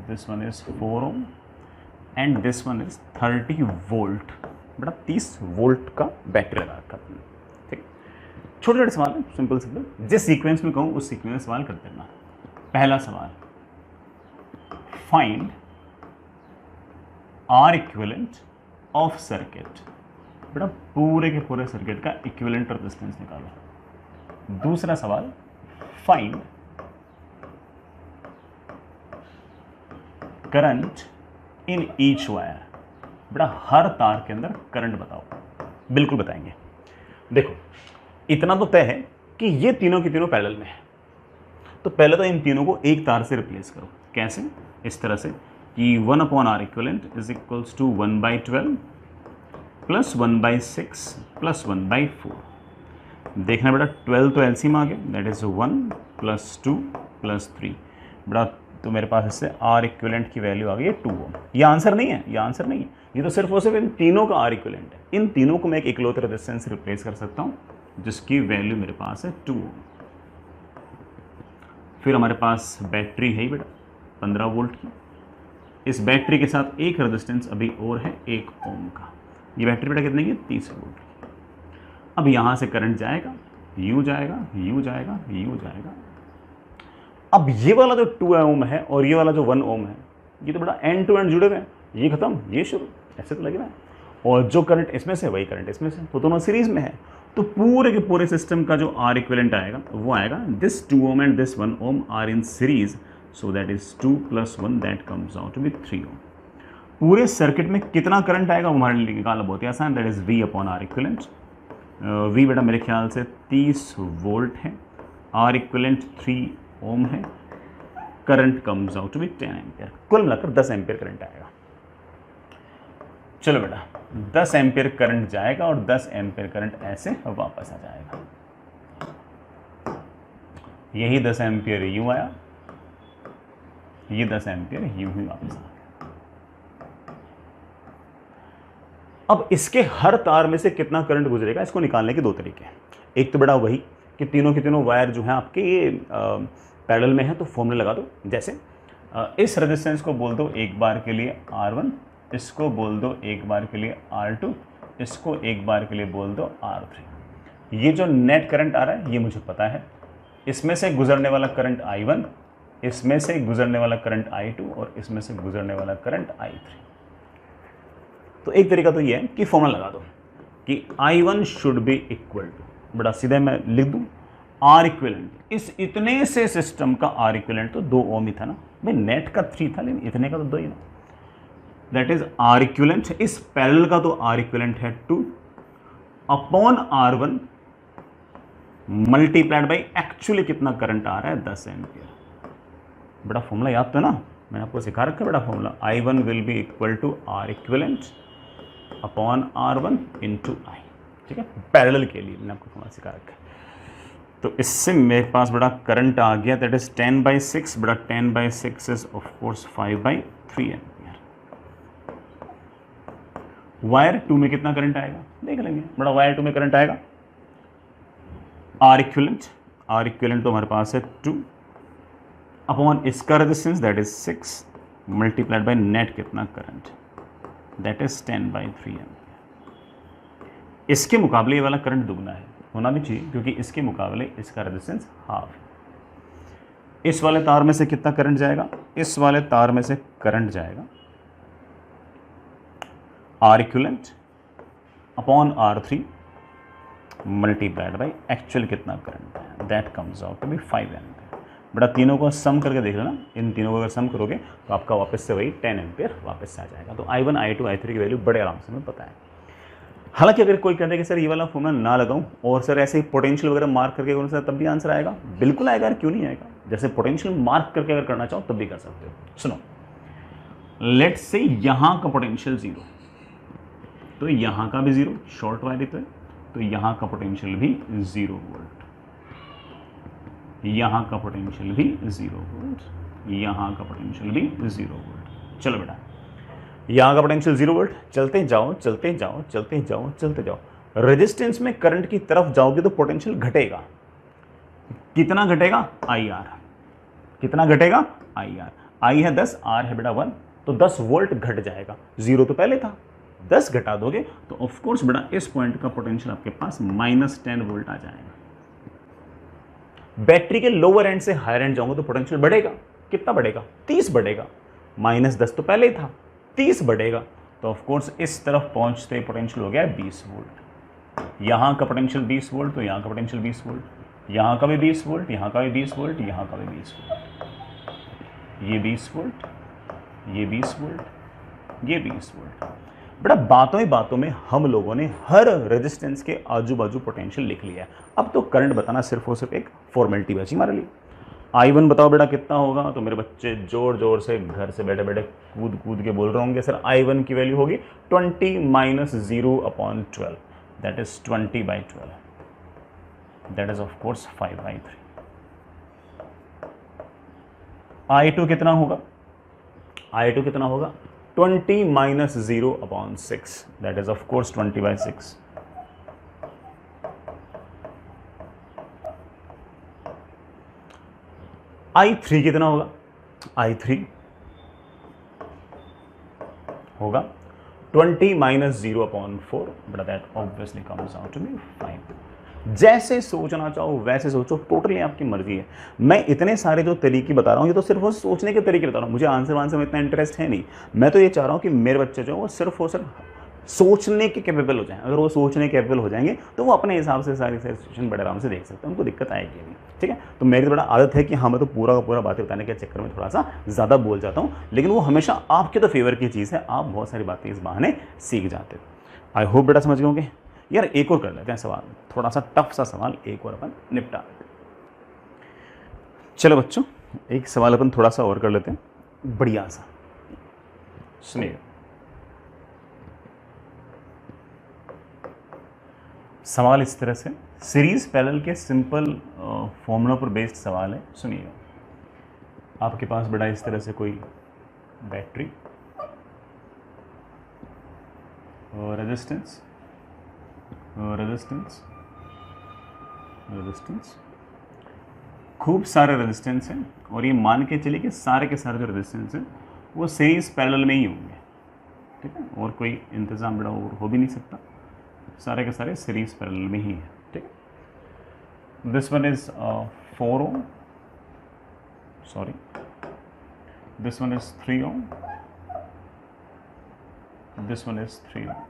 this one is 4 ohm and this one is 30 volt. बेटा 30 वोल्ट का बैटरी लगा रखा, ठीक। छोटे छोटे सवाल है, सिंपल सिंपल, जिस सीक्वेंस में कहूँ उस सीक्वेंस में सवाल कर देना। पहला सवाल, find R equivalent of circuit. बेटा पूरे के पूरे सर्किट का इक्विवेलेंट रेजिस्टेंस निकालो। दूसरा सवाल, find current in each wire. बेटा हर तार के अंदर करंट बताओ। बिल्कुल बताएंगे। देखो इतना तो तय है कि ये तीनों की तीनों पैरेलल में है, तो पहले तो इन तीनों को एक तार से रिप्लेस करो। कैसे? इस तरह से कि 1/R equivalent is equals to 1/12 plus 1/6 plus 1/4। देखना बेटा 12 तो एलसीएम आ गया, दैट इज 1 प्लस 2 प्लस 3। बेटा तो मेरे पास इससे आर इक्विवेलेंट की वैल्यू आ गई है 2 ohm। ये आंसर नहीं है, ये आंसर नहीं है, ये तो सिर्फ और सिर्फ इन तीनों का आर इक्विवेलेंट है। इन तीनों को मैं एक इकलौते रेजिस्टेंस से रिप्लेस कर सकता हूँ जिसकी वैल्यू मेरे पास है 2 ohm। फिर हमारे पास बैटरी है ही बेटा 15 वोल्ट की। इस बैटरी के साथ एक रेजिस्टेंस अभी और है 1 ohm का। ये बैटरी बेटा कितने की? 30 वोल्ट की। अब यहाँ से करंट जाएगा, यूँ जाएगा, यूँ जाएगा, यूँ जाएगा। अब ये वाला जो 2 ohm है और ये वाला जो 1 ohm है, ये तो बड़ा एंड टू एंड जुड़े हुए हैं, ये खत्म ये शुरू, ऐसे तो लगे ना। और जो करंट इसमें से वही करंट इसमें से, तो दोनों सीरीज में है। तो पूरे के पूरे सिस्टम का जो आर इक्विवेलेंट आएगा वो आएगा this 2 ohm and this 1 ohm are in series, so that is 2 + 1 that comes out to be 3 ohm। पूरे सर्किट में कितना करंट आएगा वो हमारे लिए निकालना बहुत ही आसान, that is V/R equivalent. V बेटा मेरे ख्याल से 30 वोल्ट है, आर इक्विवेलेंट 3 ohm है, current comes out to be 10 ampere. कुल मिलाकर 10 एम्पियर करंट आएगा। चलो बेटा 10 एम्पियर करंट जाएगा और 10 एम्पियर करंट ऐसे वापस आ जाएगा। यही 10 एम्पियर यूं आया, ये 10 एम्पियर यूं ही वापस आ गया। अब इसके हर तार में से कितना करंट गुजरेगा इसको निकालने के दो तरीके हैं। एक तो बेटा वही कि तीनों के तीनों वायर जो हैं आपके ये पैरेलल में है, तो फॉर्मूला लगा दो। जैसे इस रेजिस्टेंस को बोल दो एक बार के लिए R1, इसको बोल दो एक बार के लिए R2, इसको एक बार के लिए बोल दो R3। ये जो नेट करंट आ रहा है ये मुझे पता है, इसमें से गुजरने वाला करंट I1, इसमें से गुजरने वाला करंट I2 और इसमें से गुजरने वाला करंट I3। तो एक तरीका तो ये है कि फॉर्मूला लगा दो कि I1 should be equal to, बड़ा सीधे मैं लिख दूँ आर इक्विवेलेंट। इस इतने से सिस्टम का आर इक्विवेलेंट तो 2 ohm ही था ना भाई, नेट का 3 था लेकिन इतने का तो 2 ही ना, दैट इज आर इक्विवेलेंट। इस पैरेलल का तो आर इक्विवेलेंट है 2 upon R1 multiplied by actually कितना करंट आ रहा है 10 एम्पियर। बड़ा फॉर्मूला याद तो ना, मैंने आपको सिखा रखा है बड़ा formula, I1 will be equal to R equivalent upon R1 into I। ठीक है, पैरेलल के लिए मैंने आपको फॉर्मूला सिखा रखा है। तो इससे मेरे पास बड़ा करंट आ गया, दैट इज 10/6। बड़ा 10/6 is of course 5/3 ampere. Wire 2 में कितना करंट आएगा देख लेंगे। बड़ा वायर 2 में करंट आएगा आर इक्विवेलेंट तो हमारे पास है 2 अपॉन इसका resistance that is 6 multiplied by net कितना करंट, दैट इज 10/3 एम्पियर। इसके मुकाबले ये वाला करंट दुगना है, होना भी चाहिए क्योंकि इसके मुकाबले इसका रेजिस्टेंस हाफ है। इस वाले तार में से कितना करंट जाएगा? इस वाले तार में से करंट जाएगा R equivalent upon R3 multiplied by actual कितना करंट है, that comes out to be 5 ampere. बेटा तीनों को सम करके देख लेना, इन तीनों को अगर सम करोगे तो आपका वापस से वही 10 एम्पियर वापस से आ जाएगा। तो I1 I2 I3 की वैल्यू बड़े आराम से हमें पता है। हालांकि अगर कोई कहते हैं कि सर ये वाला फॉर्मूला ना लगाऊं और सर ऐसे ही पोटेंशियल वगैरह मार्क करके करूं सर तब भी आंसर आएगा, बिल्कुल आएगा, क्यों नहीं आएगा। जैसे पोटेंशियल मार्क करके अगर करना चाहो तब भी कर सकते हो। सुनो, लेट्स से यहां का पोटेंशियल 0, तो यहां का भी 0, शॉर्ट वायर तो यहां का पोटेंशियल भी 0 वोल्ट, यहां का पोटेंशियल भी 0 वोल्ट, यहां का पोटेंशियल भी 0 वोल्ट। चलो बेटा यहां का पोटेंशियल 0 वोल्ट, चलते जाओ चलते जाओ चलते जाओ चलते जाओ, रेजिस्टेंस में करंट की तरफ जाओगे तो पोटेंशियल घटेगा। कितना घटेगा? IR। कितना घटेगा? IR। I है 10, R है बेटा 1, तो 10 वोल्ट घट जाएगा। 0 तो पहले था, 10 घटा दोगे तो ऑफ कोर्स बेटा इस पॉइंट का पोटेंशियल आपके पास -10 वोल्ट आ जाएगा। बैटरी के लोअर एंड से हायर एंड जाऊंगा तो पोटेंशियल बढ़ेगा। कितना बढ़ेगा? 30 बढ़ेगा। -10 तो पहले ही था, 30 बढ़ेगा, तो ऑफ कोर्स इस तरफ पहुंचते पोटेंशियल हो गया 20 वोल्ट। यहां का पोटेंशियल 20 वोल्ट, तो यहां का पोटेंशियल 20 वोल्ट, यहां का भी 20 वोल्ट, यहां का भी 20 वोल्ट, यहां का भी 20 वोल्ट, ये 20 वोल्ट, ये 20 वोल्ट, ये 20 वोल्ट। बेटा बातों ही बातों में हम लोगों ने हर रेजिस्टेंस के आजू बाजू पोटेंशियल लिख लिया है। अब तो करंट बताना सिर्फ और सिर्फ एक फॉर्मेलिटी बची हमारे लिए। I1 बताओ बेटा कितना होगा, तो मेरे बच्चे जोर जोर से घर से बैठे बैठे कूद कूद के बोल रहे होंगे सर I1 की वैल्यू होगी 20 - 0/12, that is 20/12, that is of course 5/3। I2 कितना होगा? I2 कितना होगा? 20 - 0/6, that is of course 20/6। I3 कितना होगा? I3 होगा 20 - 0/4, but that obviously comes out to be 5। जैसे सोचना चाहो वैसे सोचो, टोटली आपकी मर्जी है। मैं इतने सारे जो तरीके बता रहा हूँ ये तो सिर्फ वो सोचने के तरीके बता रहा हूँ, मुझे आंसर वांसर में इतना इंटरेस्ट है नहीं। मैं तो ये चाह रहा हूँ कि मेरे बच्चे जो है वो सिर्फ और सिर्फ सोचने के कैपेबल हो जाएं। अगर वो सोचने के कैपेबल हो जाएंगे तो वो अपने हिसाब से सारी सिचुएशन बड़े आराम से देख सकते हैं, उनको दिक्कत आएगी नहीं। ठीक है, तो मेरी तो बड़ा आदत है कि हाँ मैं तो पूरा का पूरा बातें बताने के चक्कर में थोड़ा सा ज़्यादा बोल जाता हूँ, लेकिन वो हमेशा आपके तो फेवर की चीज़ है, आप बहुत सारी बातें इस बहाने सीख जाते हो। आई होप बेटा समझ गए होंगे। यार एक और कर लेते हैं सवाल, थोड़ा सा टफ सा सवाल एक और अपन निपटा लेते हैं। चलो बच्चों एक सवाल अपन थोड़ा सा और कर लेते हैं, बढ़िया सा, सुनिए। सवाल इस तरह से, सीरीज पैरेलल के सिंपल फॉर्मूला पर बेस्ड सवाल है, सुनिए। आपके पास बड़ा इस तरह से कोई बैटरी और रेजिस्टेंस रेजिस्टेंस रेजिस्टेंस, खूब सारे रेजिस्टेंस हैं और ये मान के चलिए कि सारे के सारे जो रेजिस्टेंस हैं वो सीरीज पैरेलल में ही होंगे। ठीक है, और कोई इंतज़ाम बड़ा और हो भी नहीं सकता, सारे के सारे सीरीज पैरेलल में ही है। ठीक है, this one is 4 ohm, sorry this one is 3 ohm, this one is 3 ohm.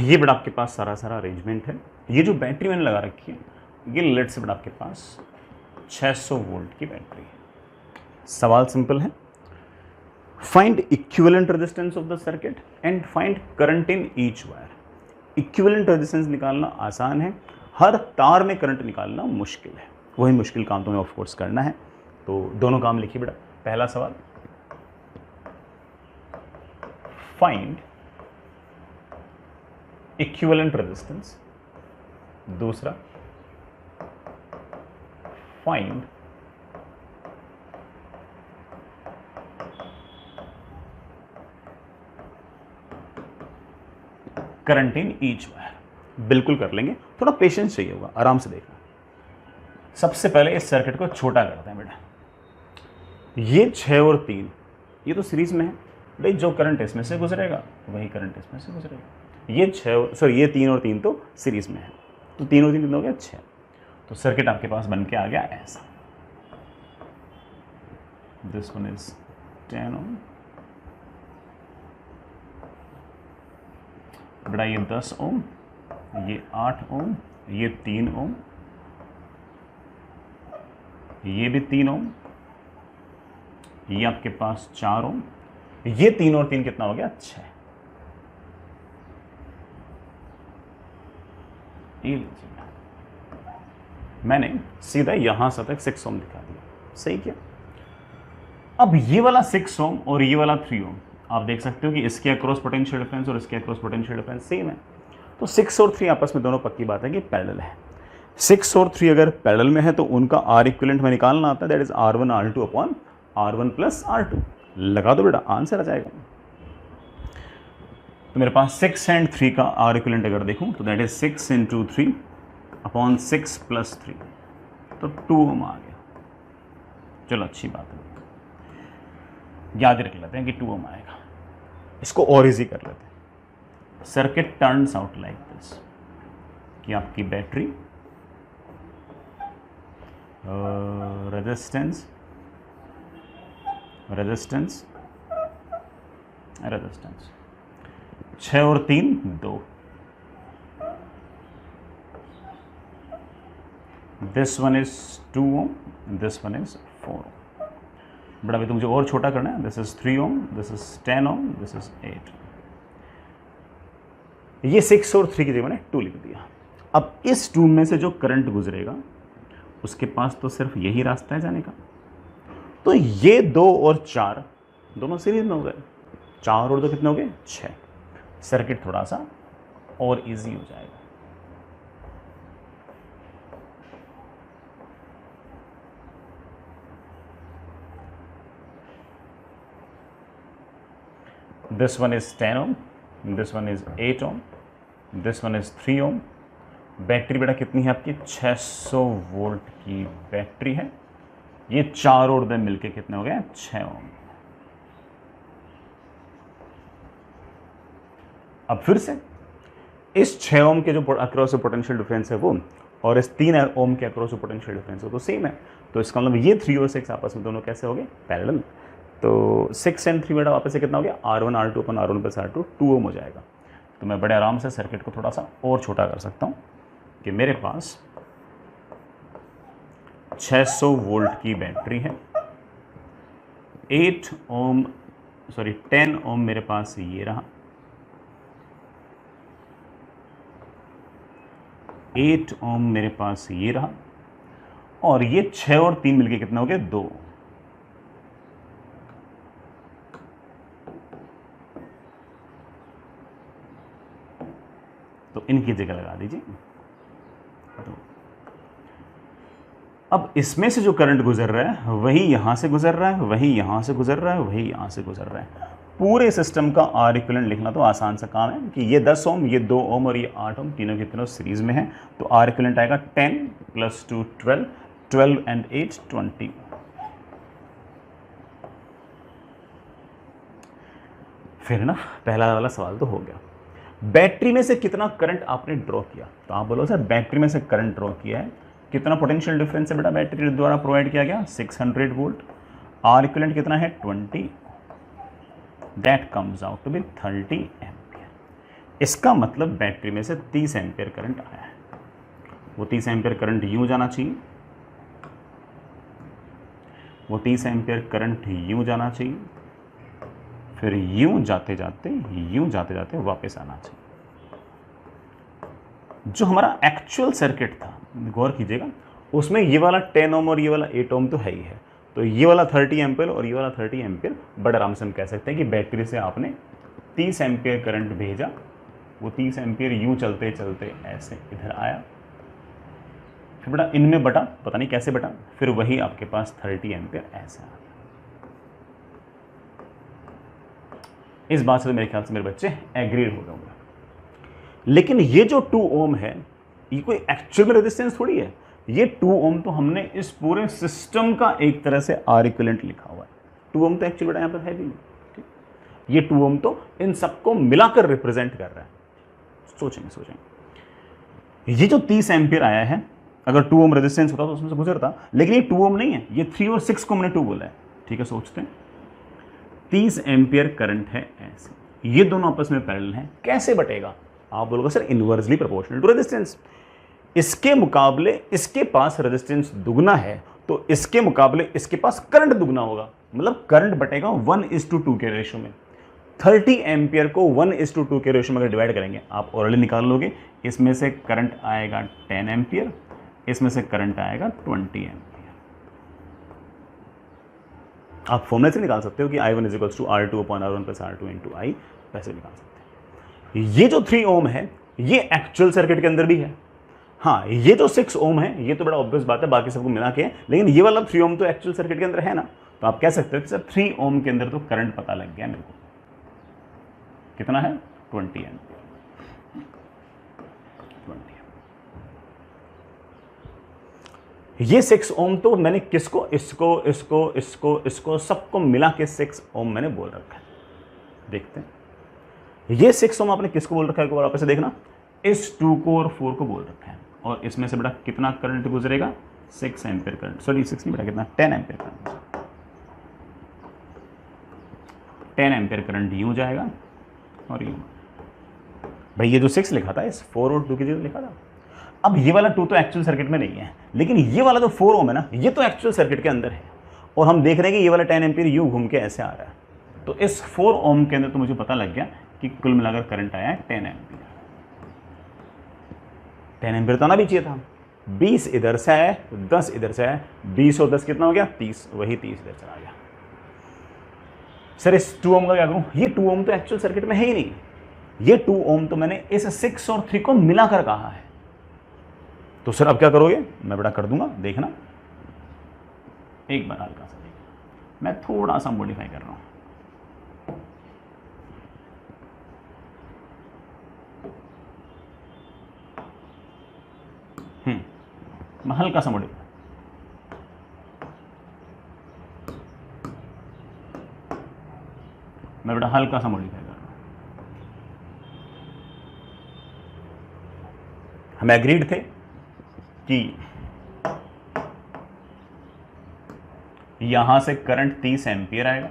ये बड़ा आपके पास सारा अरेंजमेंट है। ये जो बैटरी मैंने लगा रखी है ये लेट से बड़ा आपके पास 600 वोल्ट की बैटरी है। सवाल सिंपल है, find equivalent resistance of the circuit and find current in each wire. Equivalent resistance निकालना आसान है, हर तार में करंट निकालना मुश्किल है। वही मुश्किल काम तुम्हें ऑफ कोर्स करना है, तो दोनों काम लिखिए बेटा। पहला सवाल, फाइंड इक्विवेलेंट रेजिस्टेंस, दूसरा find current in each wire. बिल्कुल कर लेंगे, थोड़ा पेशेंस चाहिए होगा, आराम से देखना। सबसे पहले इस सर्किट को छोटा करते हैं बेटा। ये 6 और 3 ये तो सीरीज में है भाई, जो करंट इसमें से गुजरेगा वही करंट इसमें से गुजरेगा। ये 3 और 3 तो सीरीज में है, तो 3 और 3 कितना हो गया 6। तो सर्किट आपके पास बन के आ गया ऐसा। दिस वन इज 10 ओम, बड़ा ये 10 ओम, ये 8 ओम, ये 3 ओम, ये भी 3 ओम, ये आपके पास 4 ओम, ये 3 और 3 कितना हो गया 6। ये लीजिए, मैंने सीधा यहां से तक 6 ओम दिखा दिया, सही किया। अब ये वाला 6 ओम और ये वाला 3 ओम आप देख सकते हो कि इसके अक्रॉस पोटेंशियल डिफरेंस और इसके अक्रॉस पोटेंशियल डिफरेंस सेम है। तो 6 और 3 आपस में दोनों पक्की बात है कि पैरेलल है। 6 और 3 अगर पैरेलल में है तो उनका आर इक्विवेलेंट में निकालना आता है, that is R1 R2 upon R1 plus R2। लगा दो बेटा, आंसर आ जाएगा। तो मेरे पास 6 एंड 3 का आर इक्विवेलेंट अगर देखूं तो that is 6 into 3 upon 6 plus 3, तो 2 ओम आ गया। चलो अच्छी बात है, याद रख लेते हैं कि 2 ओम आएगा। इसको और इजी कर लेते हैं। Circuit turns out like this कि आपकी बैटरी रेजिस्टेंस रेजिस्टेंस रेजिस्टेंस 6 और 3 2, this one is 2 ohm, this one is 4 ohm. But अभी तो मुझे और छोटा करना है, this is 3 ohm, this is 10 ohm, this is 8। ये 6 और 3 की जगह मैंने 2 लिख दिया। अब इस 2 में से जो करंट गुजरेगा उसके पास तो सिर्फ यही रास्ता है जाने का, तो ये 2 और 4 दोनों सीरीज में हो गए। 4 और 2 कितने हो गए 6। सर्किट थोड़ा सा और इजी हो जाएगा। This one is 10 ohm, this one is 8 ohm, this one is 3 ohm। Battery बेटा कितनी है आपकी 600 वोल्ट की बैटरी है। ये 4 और 2 मिलके कितने हो गए 6 ओम। अब फिर से इस 6 ओम के जो अक्रॉस पोटेंशियल डिफरेंस है वो और इस 3 ओम के अक्रॉस पोटेंशियल डिफरेंस है तो सेम है। तो इसका मतलब ये 3 और 6 आपस में दोनों कैसे हो गए पैरेलल। तो 6 एंड 3 बेटा वापस से कितना हो गया R1 R2 अपन R1 प्लस R2 2 ओम हो जाएगा। तो मैं बड़े आराम से सर्किट को थोड़ा सा और छोटा कर सकता हूँ कि मेरे पास 600 वोल्ट की बैटरी है, 10 ओम मेरे पास ये रहा, 8 ओम मेरे पास ये रहा, और ये 6 और 3 मिलके कितना हो गया 2। तो इनकी जगह लगा दीजिए। तो अब इसमें से जो करंट गुजर रहा है वही यहां से गुजर रहा है, वही यहां से गुजर रहा है, वही यहां से गुजर रहा है। पूरे सिस्टम का आर इक्विवेलेंट लिखना तो आसान सा काम है कि ये 10 ओम, ये 2 ओम और ये 8 ओम तीनों के तीनों सीरीज में है। तो आर इक्विवेलेंट आएगा 10 + 2 12, 12 एंड 8 20। फिर ना पहला वाला सवाल तो हो गया। बैटरी में से कितना करंट आपने ड्रॉ किया। तो आप बोलो सर बैटरी में से करंट ड्रॉ किया है, कितना पोटेंशियल डिफरेंस है बेटा बैटरी द्वारा प्रोवाइड किया गया 600 वोल्ट। आर इक्विवेलेंट कितना है 20, that comes out to be 30 ampere. इसका मतलब बैटरी में से 30 एम्पियर करंट आया है। वो 30 एम्पियर करंट यूं जाना चाहिए, वो 30 एम्पियर करंट यूं जाना चाहिए, फिर यूं जाते जाते वापस आना चाहिए। जो हमारा एक्चुअल सर्किट था गौर कीजिएगा, उसमें ये वाला 10 ओम और ये वाला 8 ओम तो है ही है। तो ये वाला 30 एम्पियर और ये वाला 30 एम्पियर बड़े आराम से हम कह सकते हैं कि बैटरी से आपने 30 एम्पियर करंट भेजा। वो 30 एम्पियर यूं चलते चलते ऐसे इधर आया, फिर बेटा इनमें बटा, पता नहीं कैसे बटा, फिर वही आपके पास 30 एम्पियर ऐसे आ गया। इस बात से तो मेरे ख्याल से मेरे बच्चे एग्रीड हो गए होंगे। लेकिन ये जो 2 ओम है ये कोई एक्चुअल में रेजिस्टेंस थोड़ी है, ये 2 ओम तो हमने इस पूरे सिस्टम का एक तरह से आर इक्विवेलेंट लिखा हुआ है। 2 ओम तो एक्चुअली बेटा यहाँ पर है भी नहीं, ठीक। ये 2 ओम तो इन सबको मिलाकर रिप्रेजेंट कर रहा है। सोचेंगे ये जो 30 एम्पियर आया है, अगर 2 ओम रेजिस्टेंस होता तो उसमें से गुजरता, लेकिन ये 2 ओम नहीं है, ये 3 और 6 को हमने 2 बोला है, ठीक है। सोचते हैं 30 एम्पियर करंट है ऐसे, ये दोनों आपस में पैरेलल हैं, कैसे बटेगा? आप बोलोगे sir inversely proportional to resistance. इसके मुकाबले इसके पास रेजिस्टेंस दुगना है, तो इसके मुकाबले इसके पास करंट दुगना होगा, मतलब करंट बटेगा 1:2 के रेशो में। 30 एम्पियर को 1:2 के रेशो में अगर डिवाइड करेंगे, आप ऑलरेडी निकाल लोगे, इसमें से करंट आएगा 10 एम्पियर, इसमें से करंट आएगा 20 एम्पियर। आप फॉर्मूले से निकाल सकते हो कि I1 = R2/R1 + R2 × I, वैसे निकाल सकते हैं। ये जो 3 ओम है ये एक्चुअल सर्किट के अंदर भी है। हाँ, ये जो 6 ओम है ये तो बड़ा ऑब्वियस बात है, बाकी सबको मिला के, लेकिन ये वाला 3 ओम तो एक्चुअल सर्किट के अंदर है ना, तो आप कह सकते हो कि सर 3 ओम के अंदर तो करंट पता लग गया मेरे को, कितना है 20 एम्पियर। 20 ये 6 ओम तो मैंने किसको, इसको इसको इसको इसको सबको मिला के 6 ओम मैंने बोल रखा है। देखते हैं ये 6 ओम आपने किसको बोल रखा है, एक बार वापस से देखना, इस 2 को और 4 को बोल रखा है, और इसमें से बेटा कितना करंट गुजरेगा, 6 एम्पियर करंट, सॉरी 6 नहीं बेटा, कितना 10 एम्पियर करंट। 10 एम्पियर करंट यूं जाएगा और यूं। भाई ये जो 6 लिखा था इस 4 और 2 की जगह लिखा था। अब ये वाला 2 तो एक्चुअल सर्किट में नहीं है, लेकिन ये वाला जो 4 ओम है ना, ये तो एक्चुअल सर्किट के अंदर है, और हम देख रहे हैं कि ये वाला 10 एम्पियर यूं घूम के ऐसे आ रहा है, तो इस 4 ओम के अंदर तो मुझे पता लग गया कि कुल मिलाकर करंट आया है 10 एम्पियर। 10 एम्पियर तो आना भी चाहिए था, 20 इधर से आया, 10 इधर से आया, 20 और 10 कितना हो गया 30, वही 30 इधर चला गया। सर इस 2 ओम का क्या करूं? ये 2 ओम तो एक्चुअल सर्किट में है ही नहीं, ये 2 ओम तो मैंने इस 6 और 3 को मिलाकर कहा है। तो सर अब क्या करोगे? मैं बड़ा कर दूंगा, देखना एक बार हल्का सा देखना, मैं थोड़ा सा मॉडिफाई कर रहा हूं। मैं हल्का सा मॉडिफाई, मैं बेटा हल्का सा मॉडिफाई कर रहा हूं। हम एग्रीड थे कि यहां से करंट 30 एम्पियर आएगा,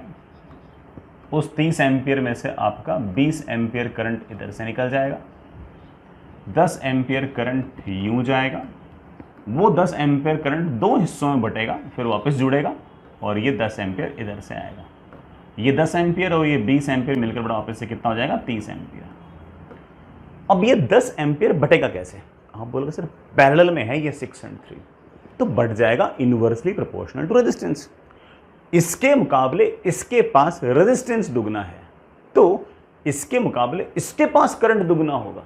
उस 30 एम्पियर में से आपका 20 एम्पियर करंट इधर से निकल जाएगा, 10 एम्पियर करंट यूं जाएगा, वो 10 एम्पियर करंट 2 हिस्सों में बटेगा, फिर वापस जुड़ेगा, और ये 10 एम्पियर इधर से आएगा। ये 10 एम्पियर और ये 20 एम्पियर मिलकर बड़ा वापस से कितना हो जाएगा 30 एम्पियर। अब ये 10 एम्पियर बटेगा कैसे? आप बोलोगे सर पैरेलल में है ये 6 और 3, तो बढ़ जाएगा इनवर्सली प्रोपोर्शनल टू रेजिस्टेंस। इसके मुकाबले इसके पास रेजिस्टेंस दुगना है, तो इसके मुकाबले इसके पास करंट दुगना होगा,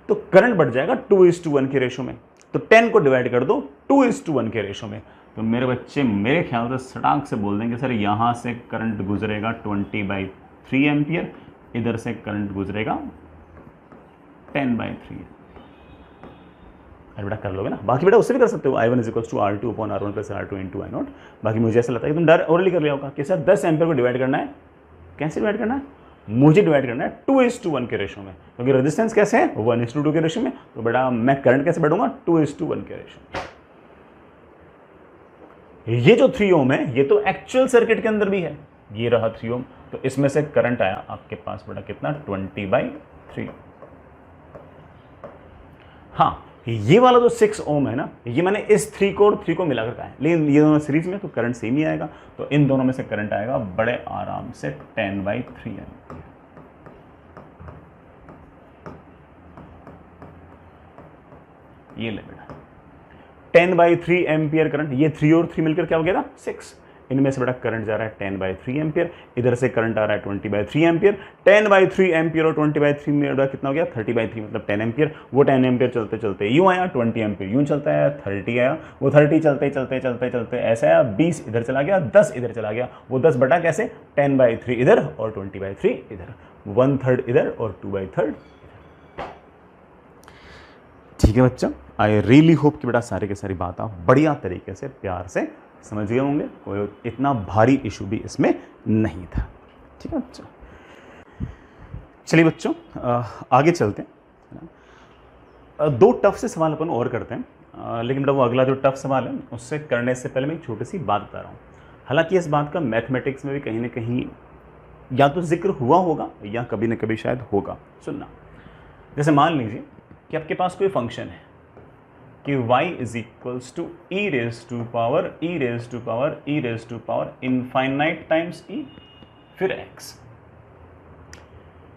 तो करंट बढ़ जाएगा 2:1 के रेशो में। तो 10 को डिवाइड कर दो 2:1 के रेशो में, तो मेरे बच्चे मेरे ख्याल से सटाक से बोल देंगे सर यहाँ से करंट गुजरेगा 20/3 एम्पियर, इधर से करंट गुजरेगा 10/3। अरे बेटा कर लोगे ना, बाकी बेटा उससे भी कर सकते हो, I1 = R2/R1 + R2 × I0। बाकी मुझे ऐसा लगता है कि तुम डायरेक्ट ओरली कर लिया होगा कि सर 10 एम्पियर को डिवाइड करना है, कैसे डिवाइड करना है? मुझे डिवाइड करना है 2:1 के रेशो में, क्योंकि रेजिस्टेंस कैसे है 1:2 के रेशो में, तो बेटा मैं करंट कैसे बढ़ूंगा 2:1 के रेशो में। ये जो 3 ओम है ये तो एक्चुअल सर्किट के अंदर भी है, ये रहा 3 ओम, तो इसमें से करंट आया आपके पास बेटा कितना 20/3। हाँ, ये वाला जो 6 ओम है ना, ये मैंने इस 3 को और 3 को मिलाकर कहा है, लेकिन ये दोनों सीरीज में तो करंट सेम ही आएगा, तो इन दोनों में से करंट आएगा बड़े आराम से 10/3 एम्पियर। ये ले बेटा 10/3 एम्पियर करंट, ये 3 और 3 मिलकर क्या हो गया था 6, इनमें से बेटा करंट जा रहा है 10/3 एम्पियर, इधर से करंट आ रहा है 20/3 एम्पियर। 10/3 एम्पियर और 20/3 में कितना हो गया 30/3, मतलब 10 एम्पियर। वो 10 एम्पियर चलते चलते यूँ आया, 20 एम्पियर यूँ चलता है, 30 आया, वो 30 चलते चलते चलते चलते ऐसा आया, 20 इधर चला गया, 10 इधर चला गया, वो 10 बटा कैसे 10/3 इधर और 20/3 इधर, 1/3 इधर और 2/3। ठीक है बच्चा, आई रियली होप कि बेटा सारे के सारी बात आप बढ़िया तरीके से प्यार से समझ गए होंगे, कोई इतना भारी इशू भी इसमें नहीं था। ठीक है बच्चा, चलिए बच्चों आगे चलते हैं। दो टफ से सवाल अपन और करते हैं, लेकिन बेटा वो अगला जो टफ सवाल है उससे करने से पहले मैं एक छोटी सी बात बता रहा हूँ। हालांकि इस बात का मैथमेटिक्स में भी कहीं ना कहीं या तो जिक्र हुआ होगा या कभी न कभी शायद होगा। सुनना, जैसे मान लीजिए कि आपके पास कोई फंक्शन है कि y is equals to e raise to power infinite times e फिर x।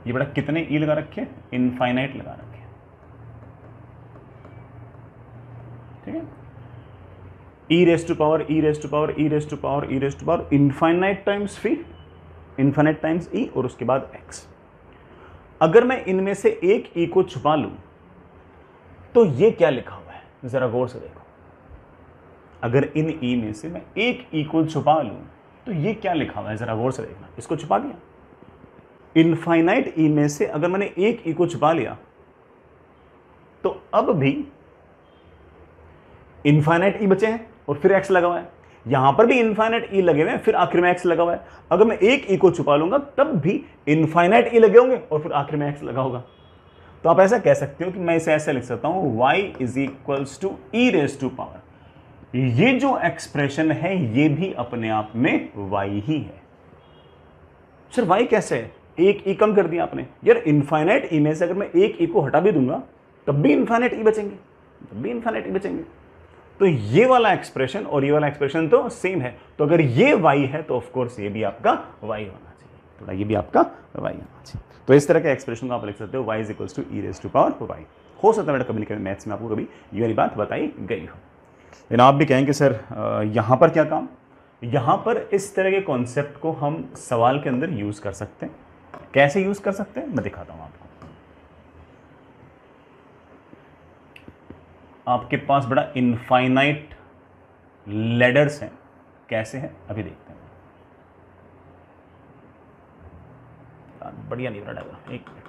ये बड़ा कितने ई लगा रखे, इनफाइनाइट लगा रखे, ठीक है। E raise to power infinite times फिर इनफाइनाइट टाइम्स ई और उसके बाद x। अगर मैं इनमें से एक ई को छुपा लूं तो ये क्या लिखा हुआ है, जरा गौर से देखो। अगर इन ई में से मैं एक ई को छुपा लूं तो ये क्या लिखा हुआ है, जरा गौर से देखना। इसको छुपा दिया, इनफाइनाइट ई में से अगर मैंने एक ई को छुपा लिया तो अब भी इनफाइनाइट ई बचे हैं और फिर एक्स लगा हुआ है। यहां पर भी इनफाइनाइट ई लगे हुए हैं, फिर आखिर में एक्स लगा हुआ है। अगर मैं एक ई को छुपा लूंगा तब भी इनफाइनाइट ई लगे होंगे और फिर आखिर में एक्स लगा होगा। तो आप ऐसा कह सकते हो कि मैं इसे ऐसे लिख सकता हूं, y is equals to e raise to power. ये जो एक्सप्रेशन है ये भी अपने आप में y ही है। सर y कैसे है, एक ई कम कर दिया आपने। यार इनफाइनाइट ई में से अगर मैं एक ई को हटा भी दूंगा तब भी इनफाइनाइट ई बचेंगे, तो ये वाला एक्सप्रेशन और ये वाला एक्सप्रेशन तो सेम है। तो अगर ये y है तो ऑफ कोर्स ये भी आपका y होना चाहिए, थोड़ा ये भी आपका y होना चाहिए। तो इस तरह के एक्सप्रेशन को आप लिख सकते हो, y is equals to e raise to power y। हो सकता है बेटा कभी कभी मैथ्स में आपको कभी ये वाली बात बताई गई हो। लेकिन आप भी कहेंगे सर यहाँ पर क्या काम, यहाँ पर इस तरह के कॉन्सेप्ट को हम सवाल के अंदर यूज कर सकते हैं। कैसे यूज कर सकते हैं मैं दिखाता हूँ आपको। आपके पास बड़ा इनफाइनाइट लेडर्स हैं, कैसे हैं अभी देखते हैं। बढ़िया नहीं बना, एक मिनट।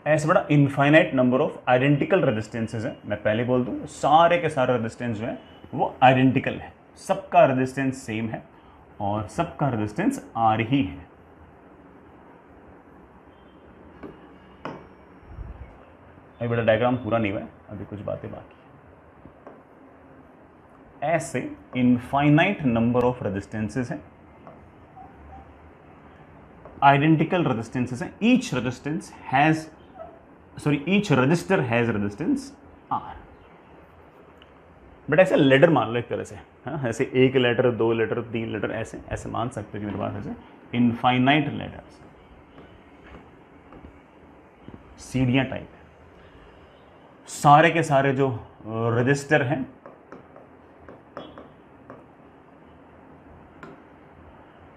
ऐसे बड़ा infinite number of identical resistances हैं। मैं पहले बोल दूं, सारे के सारे रेजिस्टेंस जो है वो आइडेंटिकल है, सबका रेजिस्टेंस सेम है और सबका रेजिस्टेंस आर ही है। अभी बड़ा डायग्राम पूरा नहीं हुआ है, अभी कुछ बातें बाकी है। ऐसे इनफाइनाइट नंबर ऑफ रेजिस्टेंसेस हैं, आइडेंटिकल रेजिस्टेंसेस हैं। Each resistor has resistance R. But ऐसे लेटर मान लो एक तरह से, हाँ, ऐसे एक लेटर, दो लेटर, तीन लेटर, ऐसे मान सकते हो कि मेरे पास ऐसे इनफाइनाइट लेटर्स, सीढ़ियां टाइप है। सारे के सारे जो रजिस्टर हैं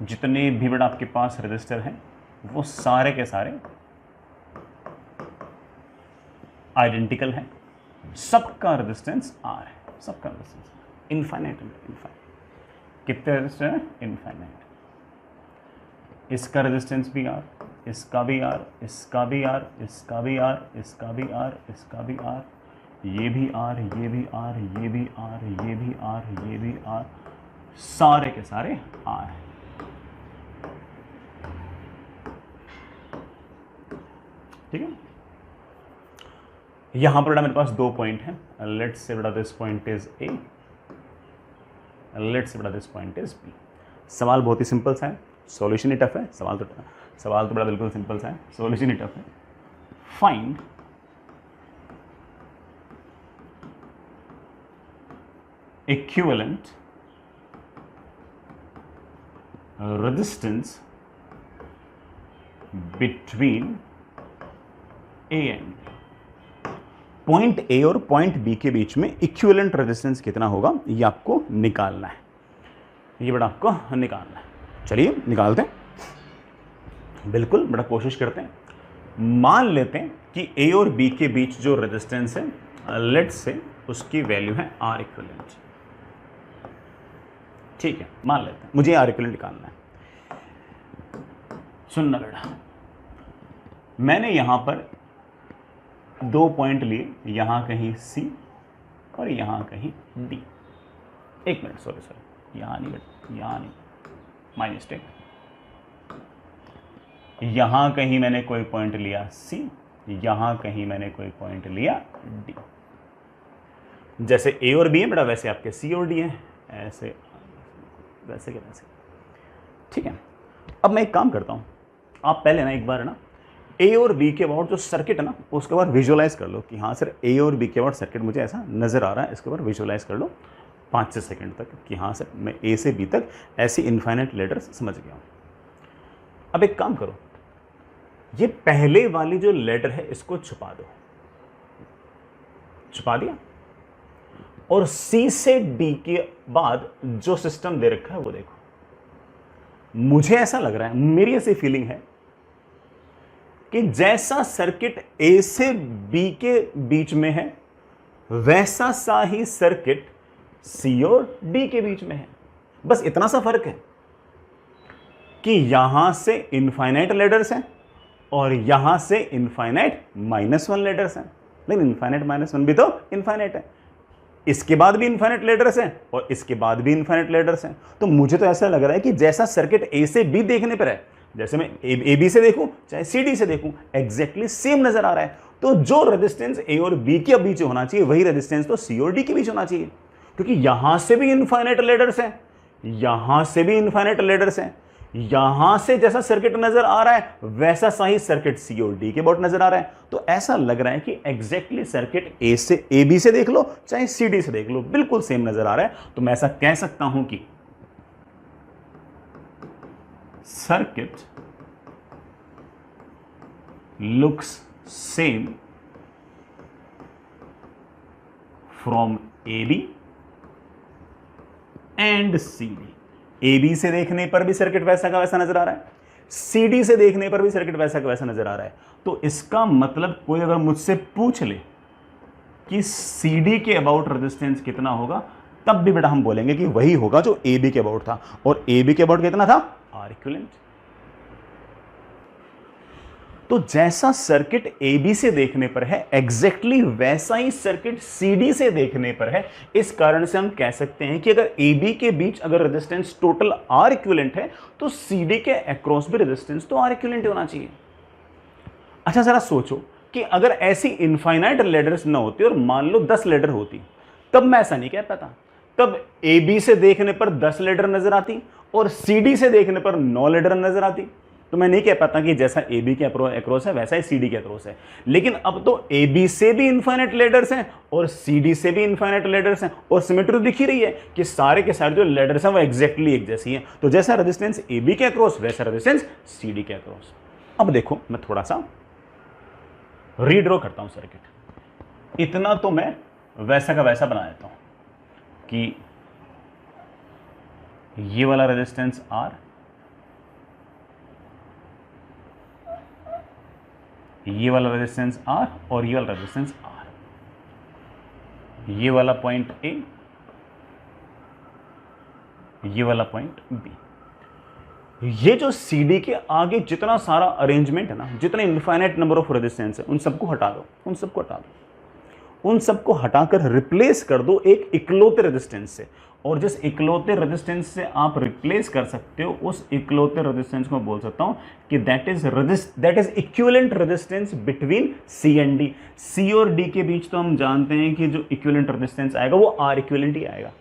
जितने भी बड़ा आपके पास रजिस्टर हैं वो सारे के सारे आइडेंटिकल है, सबका रेजिस्टेंस आर है, सबका रेजिस्टेंस इनफाइनाइट। कितने रेजिस्टर हैं, इनफाइनाइट। इसका रेजिस्टेंस भी आर, इसका भी आर, इसका भी आर, इसका भी आर, इसका भी आर, इसका भी आर, ये भी आर, ये भी आर, ये भी आर, ये भी आर, ये भी आर, सारे के सारे आर है। ठीक है, यहां पर मेरे पास दो पॉइंट हैं। लेट्स से बड़ा this point is a, let's say बड़ा दिस पॉइंट इज बी। सवाल बहुत ही सिंपल सा है, सॉल्यूशन ही टफ है। सवाल तो बड़ा बिल्कुल सिंपल सा है, सॉल्यूशन ही टफ है। Find equivalent resistance between A and point A और पॉइंट बी के बीच में इक्विवेलेंट रेजिस्टेंस कितना होगा ये आपको निकालना है, ये बड़ा आपको निकालना है। चलिए निकालते हैं। बिल्कुल, बड़ा कोशिश करते हैं। मान लेते हैं कि ए और बी के बीच जो रेजिस्टेंस है, लेट्स से उसकी वैल्यू है आर इक्विवेलेंट। ठीक है, मान लेते हैं, मुझे आर इक्विवेलेंट निकालना है। सुनना बेटा, मैंने यहां पर 2 पॉइंट लिए, यहां कहीं सी और यहां कहीं डी। एक मिनट, सॉरी, यहां नहीं बेटा, यहां नहीं, माय मिस्टेक। यहां कहीं मैंने कोई पॉइंट लिया सी, यहां कहीं मैंने कोई पॉइंट लिया डी। जैसे ए और बी है बेटा, वैसे आपके सी और डी है, ऐसे वैसे के वैसे। ठीक है, अब मैं एक काम करता हूं, आप पहले ना एक बार ना ए और बी के अबाउट जो सर्किट है ना, उसके बाद विजुअलाइज कर लो कि हाँ सर ए और बी के अबाउट सर्किट मुझे ऐसा नजर आ रहा है। इसके बाद विजुअलाइज कर लो 5 से सेकंड तक कि हाँ सर मैं ए से बी तक ऐसी इनफाइनाइट लेटर्स समझ गया हूं। अब एक काम करो, ये पहले वाली जो लेटर है इसको छुपा दो। छुपा दिया, और सी से डी के बाद जो सिस्टम दे रखा है वो देखो। मुझे ऐसा लग रहा है, मेरी ऐसी फीलिंग है कि जैसा सर्किट ए से बी के बीच में है, वैसा सा ही सर्किट सी और डी के बीच में है। बस इतना सा फर्क है कि यहां से इनफाइनाइट लेटर्स हैं और यहां से इनफाइनाइट -1 लेटर्स हैं। लेकिन इनफाइनाइट -1 भी तो इनफाइनाइट है, इसके बाद भी इनफाइनाइट लेटर्स हैं और इसके बाद भी इनफाइनाइट लेटर्स हैं। तो मुझे तो ऐसा लग रहा है कि जैसा सर्किट ए से बी देखने पर है, जैसे मैं ए बी से देखूं चाहे सी डी से देखूं, एग्जैक्टली सेम नजर आ रहा है। तो जो रेजिस्टेंस ए और बी के बीच होना चाहिए, वही रेजिस्टेंस तो सी और डी के बीच होना चाहिए, क्योंकि यहां से भी इनफाइनाइट लेटर्स हैं, यहां से भी इनफाइनाइट लेटर्स हैं। यहां से जैसा सर्किट नजर आ रहा है, वैसा सा ही सर्किट सी और डी के अबाउट नजर आ रहा है। तो ऐसा लग रहा है कि एग्जैक्टली सर्किट ए बी से देख लो चाहे सी डी से देख लो, बिल्कुल सेम नजर आ रहा है। तो मैं ऐसा कह सकता हूं कि circuit looks same from A B and C D. A B से देखने पर भी सर्किट वैसा का वैसा नजर आ रहा है, सी डी से देखने पर भी सर्किट वैसा का वैसा नजर आ रहा है। तो इसका मतलब कोई अगर मुझसे पूछ ले कि सी डी के अबाउट रेजिस्टेंस कितना होगा, तब भी बेटा हम बोलेंगे कि वही होगा जो ए बी के अबाउट था। और ए बी के अबाउट कितना था? R equivalent. तो जैसा सर्किट ए बी से देखने पर है, एग्जैक्टली वैसा ही सर्किट सी डी से देखने पर है। इस कारण से हम कह सकते हैं कि अगर ए बी के बीच अगर रेजिस्टेंस टोटल आर इक्विवेलेंट है, तो सी डी के अक्रॉस भी रेजिस्टेंस तो आर इक्विवेलेंट होना चाहिए। अच्छा जरा सोचो कि अगर ऐसी इनफाइनाइट लेटर्स ना होती और मान लो 10 लेटर होती, तब मैं ऐसा नहीं कह पाता। तब ए बी से देखने पर 10 लेटर नजर आती और सी डी से देखने पर 9 लेटर नजर आती। तो मैं नहीं कह पाता कि जैसा ए बी के अक्रॉस है वैसा ही सी डी के अक्रॉस है। लेकिन अब तो ए बी से भी इनफाइनाइट लेटर्स हैं और सी डी से भी इनफाइनाइट लेटर्स हैं, और सिमेट्री दिख ही रही है कि सारे के सारे जो लेटर्स हैं वो एग्जैक्टली एक जैसी हैं। तो जैसा रेजिस्टेंस ए बी के अक्रॉस, वैसा रेजिस्टेंस सी डी के अक्रॉस। अब देखो, मैं थोड़ा सा रीड्रॉ करता हूं सर्किट। इतना तो मैं वैसा का वैसा बना देता हूं कि ये वाला रेजिस्टेंस आर, ये वाला रेजिस्टेंस आर और ये वाला रेजिस्टेंस आर, ये वाला पॉइंट ए, ये वाला पॉइंट बी। ये जो सी डी के आगे जितना सारा अरेंजमेंट है ना, जितने इनफाइनाइट नंबर ऑफ रेजिस्टेंस है, उन सबको हटा दो, उन सबको हटा दो, उन सबको हटाकर रिप्लेस कर दो एक इकलौते रेजिस्टेंस से। और जिस इकलौते रेजिस्टेंस से आप रिप्लेस कर सकते हो, उस इकलौते रेजिस्टेंस को बोल सकता हूं कि that is equivalent resistance between C and D. C और डी के बीच तो हम जानते हैं कि जो इक्विवेलेंट रेजिस्टेंस आएगा वो आर इक्विवेलेंट ही आएगा।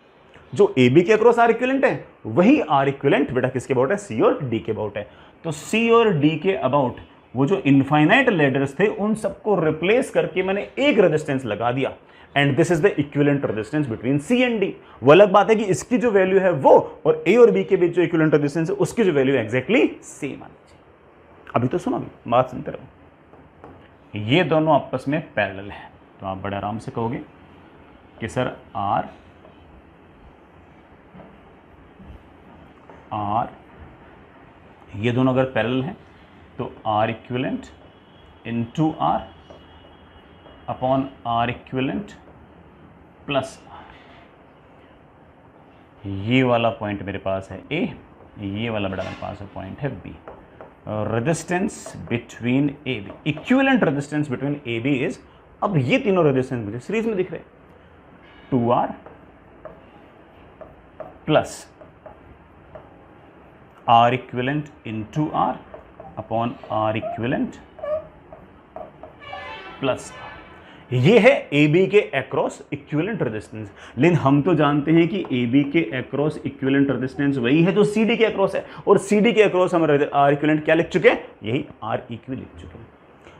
जो ए बी के अक्रॉस आर इक्विवेलेंट है, वही आर इक्विवेलेंट बेटा किसके अबाउट है? सी और डी के अबाउट है। तो सी और डी के अबाउट वो जो इनफाइनाइट लेटर्स थे, उन सबको रिप्लेस करके मैंने एक रेजिस्टेंस लगा दिया, and this is the equivalent resistance between C and D. वो अलग बात है कि इसकी जो वैल्यू है वो और ए और बी के बीच जो इक्विवेलेंट रेजिस्टेंस है उसकी जो वैल्यू एग्जैक्टली सेम आनी चाहिए। अभी तो सुनो, अभी बात सुनते रहो। ये दोनों आपस में पैरेलल है, तो आप बड़े आराम से कहोगे कि सर आर ये दोनों अगर पैरेलल हैं तो R equivalent into R upon R equivalent plus R. ये वाला पॉइंट मेरे पास है ए, ये वाला बड़ा मेरे पास है पॉइंट है B. Resistance between A B, equivalent resistance between A B is, अब ये तीनों रेजिस्टेंस मुझे सीरीज में दिख रहे, 2R plus R equivalent into R upon R equivalent plus R. ये है ए बी के अक्रॉस इक्विवेलेंट रेजिस्टेंस। लेकिन हम तो जानते हैं कि ए बी के अक्रॉस इक्विवेलेंट रेजिस्टेंस वही है जो सी डी के अक्रॉस है, और सी डी के अक्रॉस हम आर इक्विवेलेंट क्या लिख चुके हैं, यही आर इक्वी लिख चुके हैं।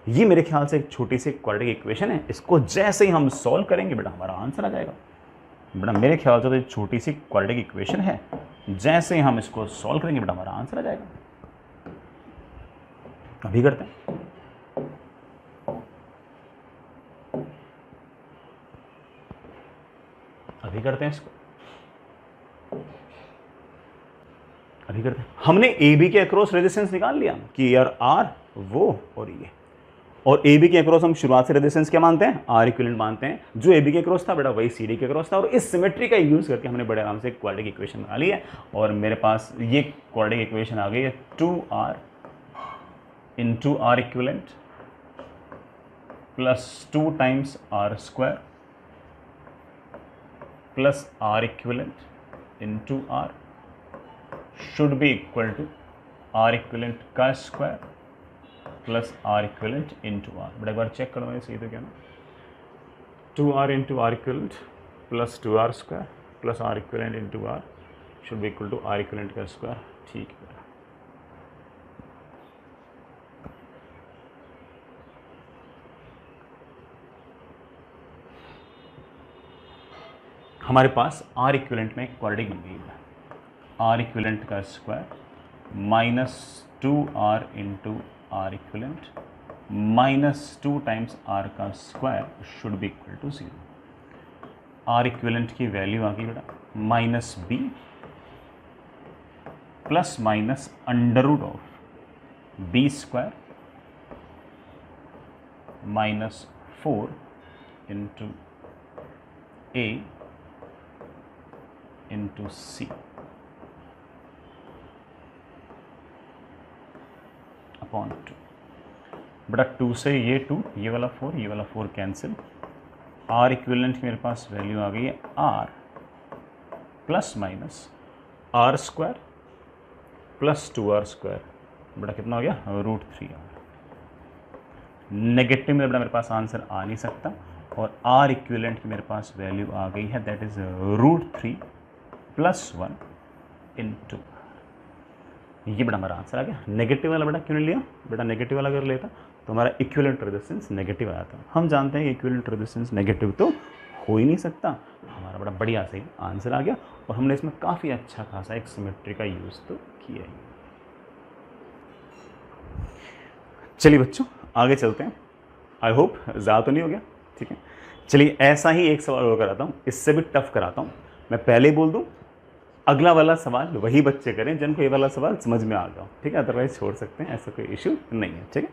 ये मेरे ख्याल से एक छोटी सी क्वाड्रेटिक इक्वेशन है, इसको जैसे ही हम सॉल्व करेंगे बेटा हमारा आंसर आ जाएगा। बेटा मेरे ख्याल से तो एक छोटी सी क्वाड्रेटिक इक्वेशन है, जैसे ही हम इसको सॉल्व करेंगे बेटा हमारा आंसर आ जाएगा। अभी करते हैं। अभी करते हैं इसको, अभी करते हैं। हमने ए बी के अक्रॉस रेजिस्टेंस निकाल लिया कि यार आर वो और ये, और ए बी के अक्रॉस हम शुरुआत से रेजिस्टेंस क्या मानते हैं, आर इक्विवेलेंट मानते हैं। जो ए बी के अक्रॉस था बेटा वही सी डी के अक्रॉस था, और इस सिमेट्री का यूज करके हमने बड़े आराम से एक क्वाड्रेटिक इक्वेशन बना ली है, और मेरे पास ये क्वाड्रेटिक इक्वेशन आ गई है 2R into R equivalent plus 2 times R square plus R equivalent into R should be equal to R equivalent का square plus R equivalent into R. But एक बार चेक करो सही तो क्या ना, 2R into R equivalent plus 2R square plus R equivalent into R should be equal to R equivalent का square. ठीक है, हमारे पास आर इक्विवेलेंट में एक क्वाड्रेटिक बन गई है, आर इक्विवेलेंट का square minus 2R into R equivalent minus 2 times R का square should be equal to 0। R equivalent की वैल्यू आ गई बेटा minus B plus minus under root of B square minus 4 into A into C upon 2। बटा 2 से ये 2, ये वाला 4, ये वाला 4 कैंसिल। आर इक्विवेलेंट की मेरे पास वैल्यू आ गई है R plus minus R square plus 2R square. बटा कितना हो गया, √3R। नेगेटिव में बड़ा मेरे पास आंसर आ नहीं सकता, और आर इक्विवेलेंट की मेरे पास वैल्यू आ गई है दैट इज √3 प्लस 1 इंटू। ये बड़ा हमारा आंसर आ गया। नेगेटिव वाला बड़ा क्यों नहीं लिया, बेटा नेगेटिव वाला अगर लेता तो हमारा इक्विवेलेंट रेजिस्टेंस नेगेटिव आया था। हम जानते हैं कि इक्विवेलेंट रेजिस्टेंस नेगेटिव तो हो ही नहीं सकता। हमारा बड़ा बढ़िया से आंसर आ गया, और हमने इसमें काफ़ी अच्छा खासा एक सिमेट्री का यूज़ तो किया ही। चलिए बच्चों आगे चलते हैं। आई होप ज़्यादा तो नहीं हो गया, ठीक है। चलिए ऐसा ही एक सवाल और कराता हूँ, इससे भी टफ कराता हूँ। मैं पहले ही बोल दूँ, अगला वाला सवाल वही बच्चे करें जिनको ये वाला सवाल समझ में आ गया, ठीक है। अदरवाइज छोड़ सकते हैं, ऐसा कोई इशू नहीं है, ठीक है।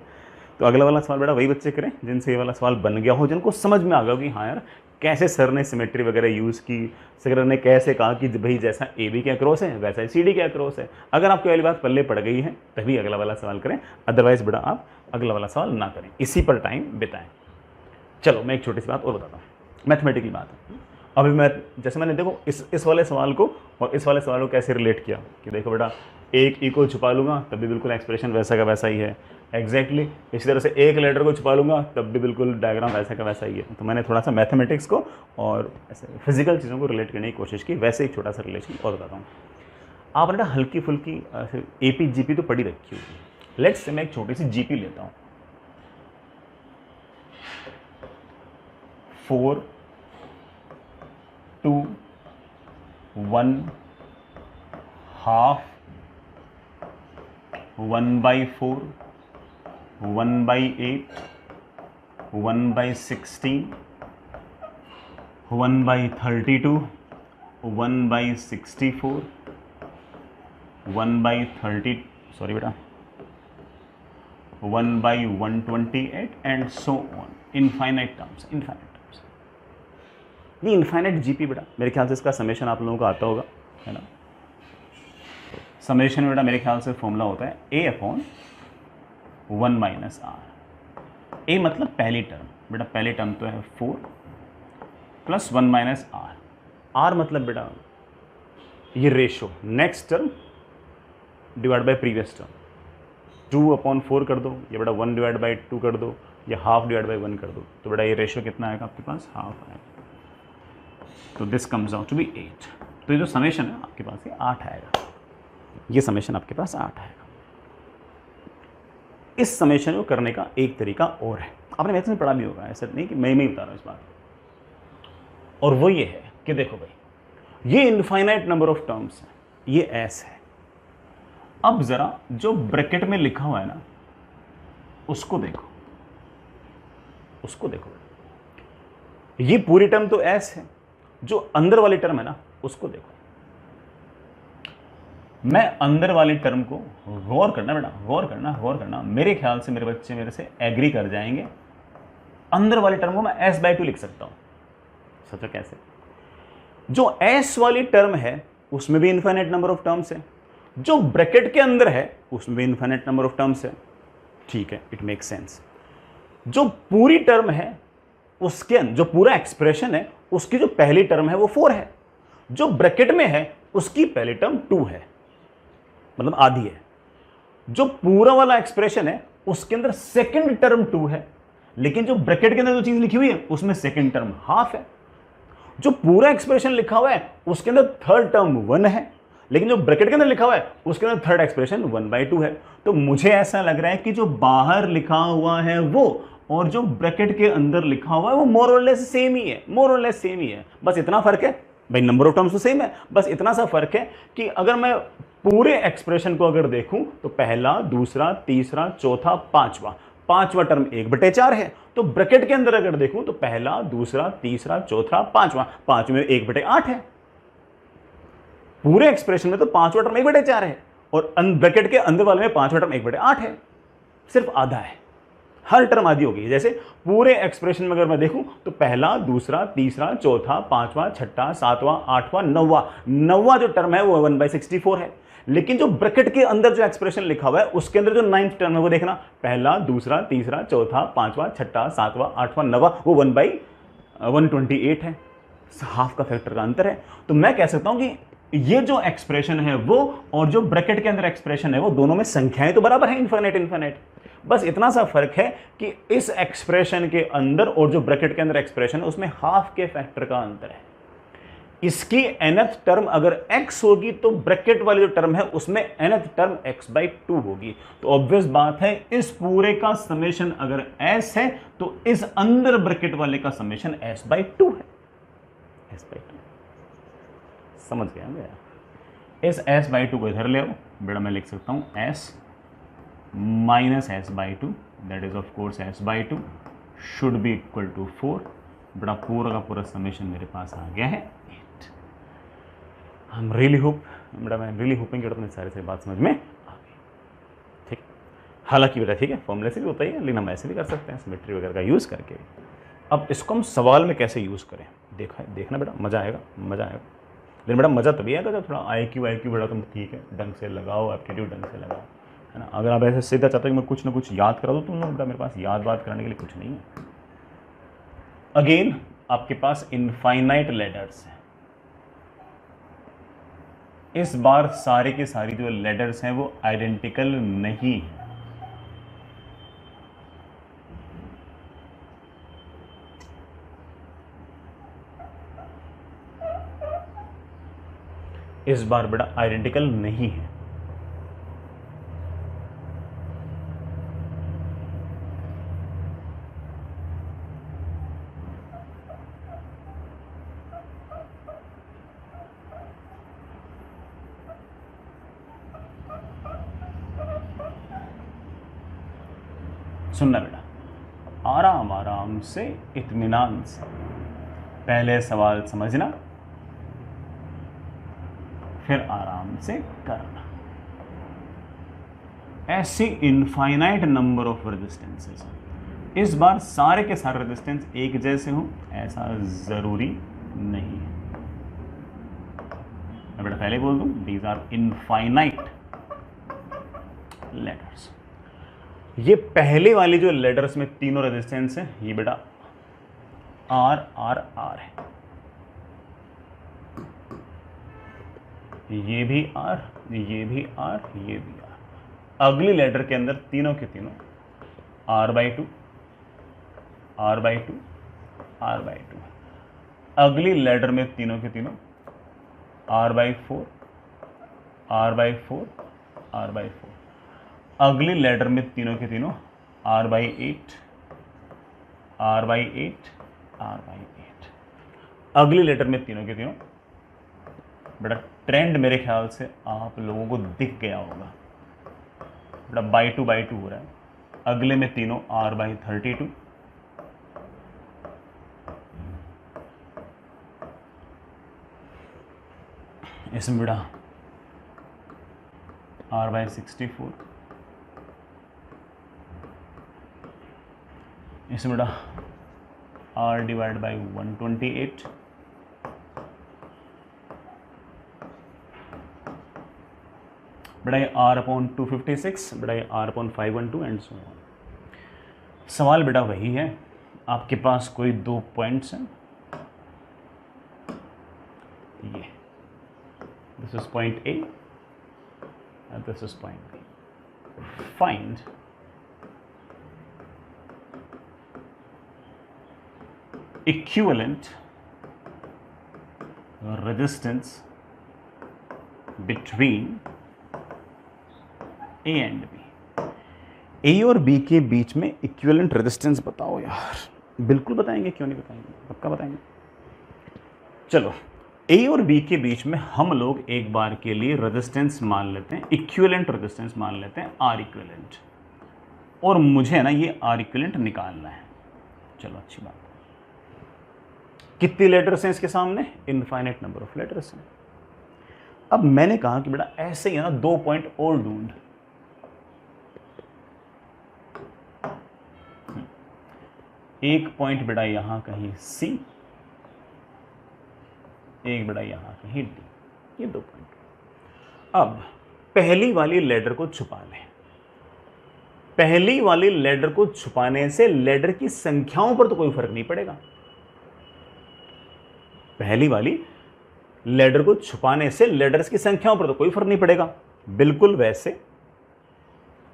तो अगला वाला सवाल बेटा वही बच्चे करें जिनसे ये वाला सवाल बन गया हो, जिनको समझ में आ गया हो कि हाँ यार कैसे सर ने सिमेट्री वगैरह यूज़ की, सर ने कैसे कहा कि भाई जैसा ए बी के अक्रॉस है वैसा ही सी डी के अक्रॉस है। अगर आपको वाली बात पल्ले पड़ गई है तभी अगला वाला सवाल करें, अदरवाइज बेटा आप अगला वाला सवाल ना करें, इसी पर टाइम बिताएं। चलो मैं एक छोटी सी बात और बताता हूँ, मैथमेटिकल बात है। अभी मैं जैसे मैंने देखो इस वाले सवाल को और इस वाले सवाल को कैसे रिलेट किया कि देखो बेटा एक ई को छुपा लूँगा तब भी बिल्कुल एक्सप्रेशन वैसा का वैसा ही है, एग्जैक्टली इसी तरह से एक लेटर को छुपा लूँगा तब भी बिल्कुल डायग्राम वैसा का वैसा ही है। तो मैंने थोड़ा सा मैथमेटिक्स को और ऐसे फिजिकल चीज़ों को रिलेट करने की कोशिश की, वैसे एक छोटा सा रिलेशन और बताता हूँ। आपने ना हल्की फुल्की AP GP तो पढ़ी रखी होगी। लेट्स से मैं एक छोटी सी GP लेता हूँ, 4 2 1 हाफ 1/4 1/8 1/16 1/32 1/64 1/30 सॉरी बेटा 1/128 and so on, infinite terms, ये इनफाइनाइट जीपी बेटा मेरे ख्याल से इसका समेशन आप लोगों को आता होगा, है ना। समेशन बेटा मेरे ख्याल से फॉर्मूला होता है a/1 - r। a मतलब पहली टर्म, बेटा पहली टर्म तो है 4 + 1 - r। r मतलब बेटा ये ratio, next term divide by previous term. 2/4 कर दो, ये बेटा 1/2 कर दो, या हाफ डिवाइड बाय 1 कर दो, तो बेटा ये रेशो कितना आएगा आपके पास, हाफ आएगा। तो this comes out to be 8। तो ये जो समेशन है आपके पास ये 8 आएगा, ये समेशन आपके पास 8 आएगा। इस समेशन को करने का एक तरीका और है, आपने मैथ्स में पढ़ा भी होगा, ऐसा नहीं कि मैं ही बता रहा हूँ इस बात, और वो ये है कि देखो भाई ये इनफाइनाइट नंबर ऑफ टर्म्स है, ये एस है। अब जरा जो ब्रैकेट में लिखा हुआ है ना उसको देखो, उसको देखो, ये पूरी टर्म तो एस है, जो अंदर वाली टर्म है ना उसको देखो। मैं अंदर वाली टर्म को गौर करना बेटा, गौर करना, मेरे ख्याल से मेरे बच्चे मेरे से एग्री कर जाएंगे। अंदर वाली टर्म को मैं s/2 लिख सकता हूं। सोचो कैसे, जो s वाली टर्म है उसमें भी इनफाइनाइट नंबर ऑफ टर्म्स है, जो ब्रैकेट के अंदर है उसमें भी इनफाइनाइट नंबर ऑफ टर्म्स है, ठीक है, इट मेक सेंस। जो पूरी टर्म है उसके जो पूरा एक्सप्रेशन है उसकी जो पहली टर्म है वो 4 है, जो ब्रैकेट में है उसकी पहली टर्म 2 है, मतलब आधी है। जो पूरा वाला एक्सप्रेशन है उसके अंदर सेकंड टर्म 2 है, लेकिन जो ब्रैकेट के अंदर जो चीज लिखी हुई है उसमें सेकंड टर्म हाफ है। जो पूरा एक्सप्रेशन लिखा हुआ है उसके अंदर थर्ड टर्म 1 है, लेकिन जो ब्रैकेट के अंदर लिखा हुआ है उसके अंदर थर्ड एक्सप्रेशन 1/2 है। तो मुझे ऐसा लग रहा है कि जो बाहर लिखा हुआ है वो और जो ब्रैकेट के अंदर लिखा हुआ है वो मोर और लेस सेम ही है, मोर और लेस सेम ही है। बस इतना फर्क है भाई, नंबर ऑफ टर्म्स तो सेम है, बस इतना सा फर्क है कि अगर मैं पूरे एक्सप्रेशन को अगर देखूं तो पहला, दूसरा, तीसरा, चौथा, पांचवा टर्म 1/4 है। तो ब्रैकेट के अंदर अगर देखूं तो पहला, दूसरा, तीसरा, चौथा, पांचवा में 1/8 है। पूरे एक्सप्रेशन में तो पांचवा टर्म 1/4 है और ब्रैकेट के अंदर वाले में पांचवा टर्म 1/8 है, सिर्फ आधा है, हर टर्म आधी होगी। जैसे पूरे एक्सप्रेशन में अगर मैं देखूं तो पहला, दूसरा, तीसरा, चौथा, पांचवा, छठा, सातवां, आठवां, नौवां जो टर्म है वो 1/64 है। लेकिन जो ब्रैकेट के अंदर जो एक्सप्रेशन लिखा हुआ है उसके अंदर जो 9th टर्म है वो देखना, पहला, दूसरा, तीसरा, चौथा, पांचवा, छठा, सातवां, आठवां, नौवां, वो 1/128 है, हाफ का फैक्टर का अंतर है। तो मैं कह सकता हूं कि ये जो एक्सप्रेशन है वो और जो ब्रैकेट के अंदर एक्सप्रेशन है वो दोनों में संख्याएं तो बराबर है, इनफाइनाइट। बस इतना सा फर्क है कि इस एक्सप्रेशन के अंदर और जो ब्रैकेट के अंदर एक्सप्रेशन है उसमें हाफ के फैक्टर का अंतर है। इसकी nth टर्म अगर x होगी तो ब्रैकेट वाली जो टर्म है उसमें nth टर्म x/2 होगी। तो ऑब्वियस बात है इस पूरे का समेशन अगर s है तो इस अंदर ब्रैकेट वाले का समेशन s/2 है, s/2। समझ गया भैया? इस s/2 को इधर ले आओ बेटा, मैं लिख सकता हूं s - s/2, that is of course s/2 should be equal to 4। बेटा पूरा का पूरा समेशन मेरे पास आ गया है 8। आई एम रियली होपिंग कि तुम्हें सारी बात समझ में आ गई, ठीक। हालांकि बेटा ठीक है, फॉर्मूले से भी होता ही है, लेकिन हम ऐसे भी कर सकते हैं सिमेट्री वगैरह का यूज़ करके। अब इसको हम सवाल में कैसे यूज़ करें देखना बेटा, मज़ा आएगा। लेकिन बेटा मज़ा तभी आएगा जब थोड़ा IQ बेटा तुम ठीक है ढंग से लगाओ, एप्टीट्यूड ढंग से लगाओ, है ना। अगर आप ऐसे सीधा चाहते हो कि मैं कुछ ना कुछ याद करा दूँ तुम लोग, बेटा मेरे पास याद करने के लिए कुछ नहीं है। अगेन आपके पास इनफाइनाइट लेडर्स हैं। इस बार सारे के सारी जो लेडर्स हैं वो आइडेंटिकल नहीं है। इस बार बेटा आइडेंटिकल नहीं है। सुनना बेटा, आराम से, इत्मीनान से पहले सवाल समझना, फिर आराम से करना। ऐसे इनफाइनाइट नंबर ऑफ रेजिस्टेंसेस, इस बार सारे के सारे रेजिस्टेंस एक जैसे हों ऐसा ज़रूरी नहीं है। मैं बेटा पहले बोल दूं, दीज आर इनफाइनाइट लेटर्स। ये पहले वाली जो लेटर्स में तीनों रेजिस्टेंस है, ये बेटा आर आर आर है, ये भी आर, ये भी आर, ये भी आर। अगली लेटर के अंदर तीनों के तीनों r/2 r/2 r/2। अगली लेटर में तीनों के तीनों r/4 r/4 r/4। अगली लेटर में तीनों के तीनों r/8 r/8 r/8। अगली लेटर में तीनों के तीनों, बेटा ट्रेंड मेरे ख्याल से आप लोगों को दिख गया होगा, बेटा by2 हो रहा है। अगले में तीनों r/32, इसमें बेटा r/64, इसमें बेटा r/128, बेटा ये r/256, बेटा ये r/512 एंड सो ऑन। सवाल बेटा वही है, आपके पास कोई दो पॉइंट्स हैं, ये this is point A and this is point B. Find equivalent resistance between A and B. A और B के बीच में इक्विवेलेंट रेजिस्टेंस बताओ यार। बिल्कुल बताएंगे, क्यों नहीं बताएंगे, पक्का बताएंगे। चलो, ए और बी के बीच में हम लोग एक बार के लिए रेजिस्टेंस मान लेते हैं, इक्विवेलेंट रेजिस्टेंस मान लेते हैं आर इक्विवेलेंट, और मुझे ना ये आर इक्विवेलेंट निकालना है। चलो अच्छी बात। कितने लेटर्स हैं इसके सामने? इनफाइनाइट नंबर ऑफ लेटर्स हैं। अब मैंने कहा कि बेटा ऐसे ही है ना, 2 पॉइंट और ढूंढ। एक पॉइंट बेटा यहां कहीं सी, एक बेटा यहां कहीं डी, ये 2 पॉइंट। अब पहली वाली लेटर को छुपा लें। पहली वाली लेटर को छुपाने से लेटर की संख्याओं पर तो कोई फर्क नहीं पड़ेगा। पहली वाली लेटर को छुपाने से लेटर्स की संख्याओं पर तो कोई फर्क नहीं पड़ेगा। बिल्कुल वैसे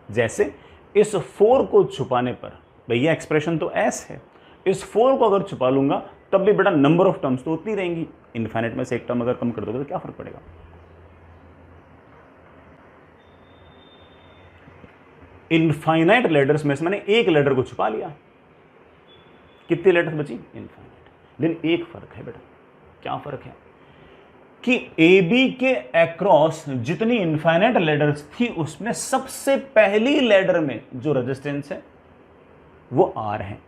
जैसे इस 4 को छुपाने पर, भैया एक्सप्रेशन तो एस है, इस 4 को अगर छुपा लूंगा तब भी बेटा नंबर ऑफ टर्म्स तो उतनी रहेंगी। इनफाइनाइट में से एक टर्म अगर कम कर दोगे तो क्या फर्क पड़ेगा। इनफाइनाइट लेटर्स में से मैंने एक लेटर को छुपा लिया, कितनी लेटर्स बची? इनफाइनाइट। लेकिन एक फर्क है बेटा। क्या फर्क है? कि ए बी के अक्रॉस जितनी इनफाइनाइट लेटर्स थी उसमें सबसे पहली लेटर में जो रेजिस्टेंस है वो आर है,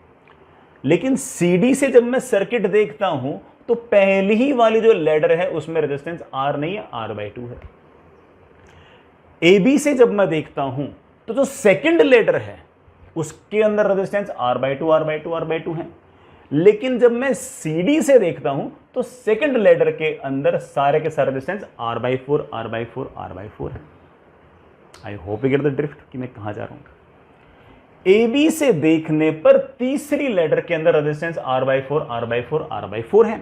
लेकिन सी डी से जब मैं सर्किट देखता हूं तो पहली ही वाली जो लेटर है उसमें रेजिस्टेंस आर नहीं है, r/2 है। ए बी से जब मैं देखता हूं तो जो सेकंड लेटर है उसके अंदर रेजिस्टेंस r/2 r/2 r/2 है, लेकिन जब मैं सी डी से देखता हूं तो सेकंड लेटर के अंदर सारे के सारे रेजिस्टेंस r/4 r/4 r/4 है। I hope you get the drift कि मैं कहां जा रहा हूं। ए बी से देखने पर तीसरी लेटर के अंदर रेजिस्टेंस r/4 r/4 r/4 है,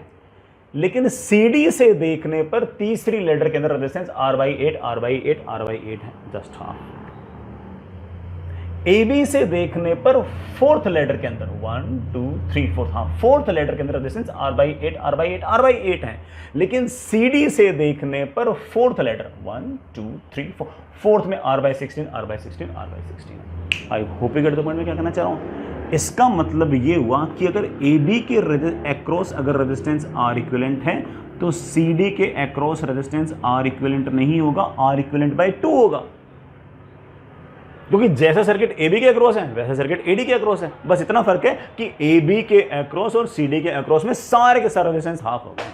लेकिन सी डी से देखने पर तीसरी लेटर के अंदर रेजिस्टेंस r/8 r/8 r/8 है, जस्ट हाफ। ए बी से देखने पर फोर्थ लेटर के अंदर 1 2 3 4, हाँ फोर्थ लेटर के अंदर रेजिस्टेंस r/8 r/8 r/8 है, लेकिन सी डी से देखने पर फोर्थ लेटर 1 2 3 4, फोर्थ में r/16 r/16 r/16 है। I hope you get the point में क्या कहना चाह रहा हूं। इसका मतलब ये हुआ कि अगर ए बी के अक्रॉस अगर रेजिस्टेंस आर इक्विवेलेंट है तो सी डी के अक्रॉस रेजिस्टेंस आर इक्विवेलेंट नहीं होगा, आर इक्विवेलेंट बाय 2 होगा, क्योंकि जैसा सर्किट ए बी के अक्रॉस है वैसा सर्किट ए डी के अक्रॉस है। बस इतना फर्क है कि ए बी के अक्रॉस और सी डी के अक्रॉस में सारे के सारे रेजिस्टेंस हाफ होगा।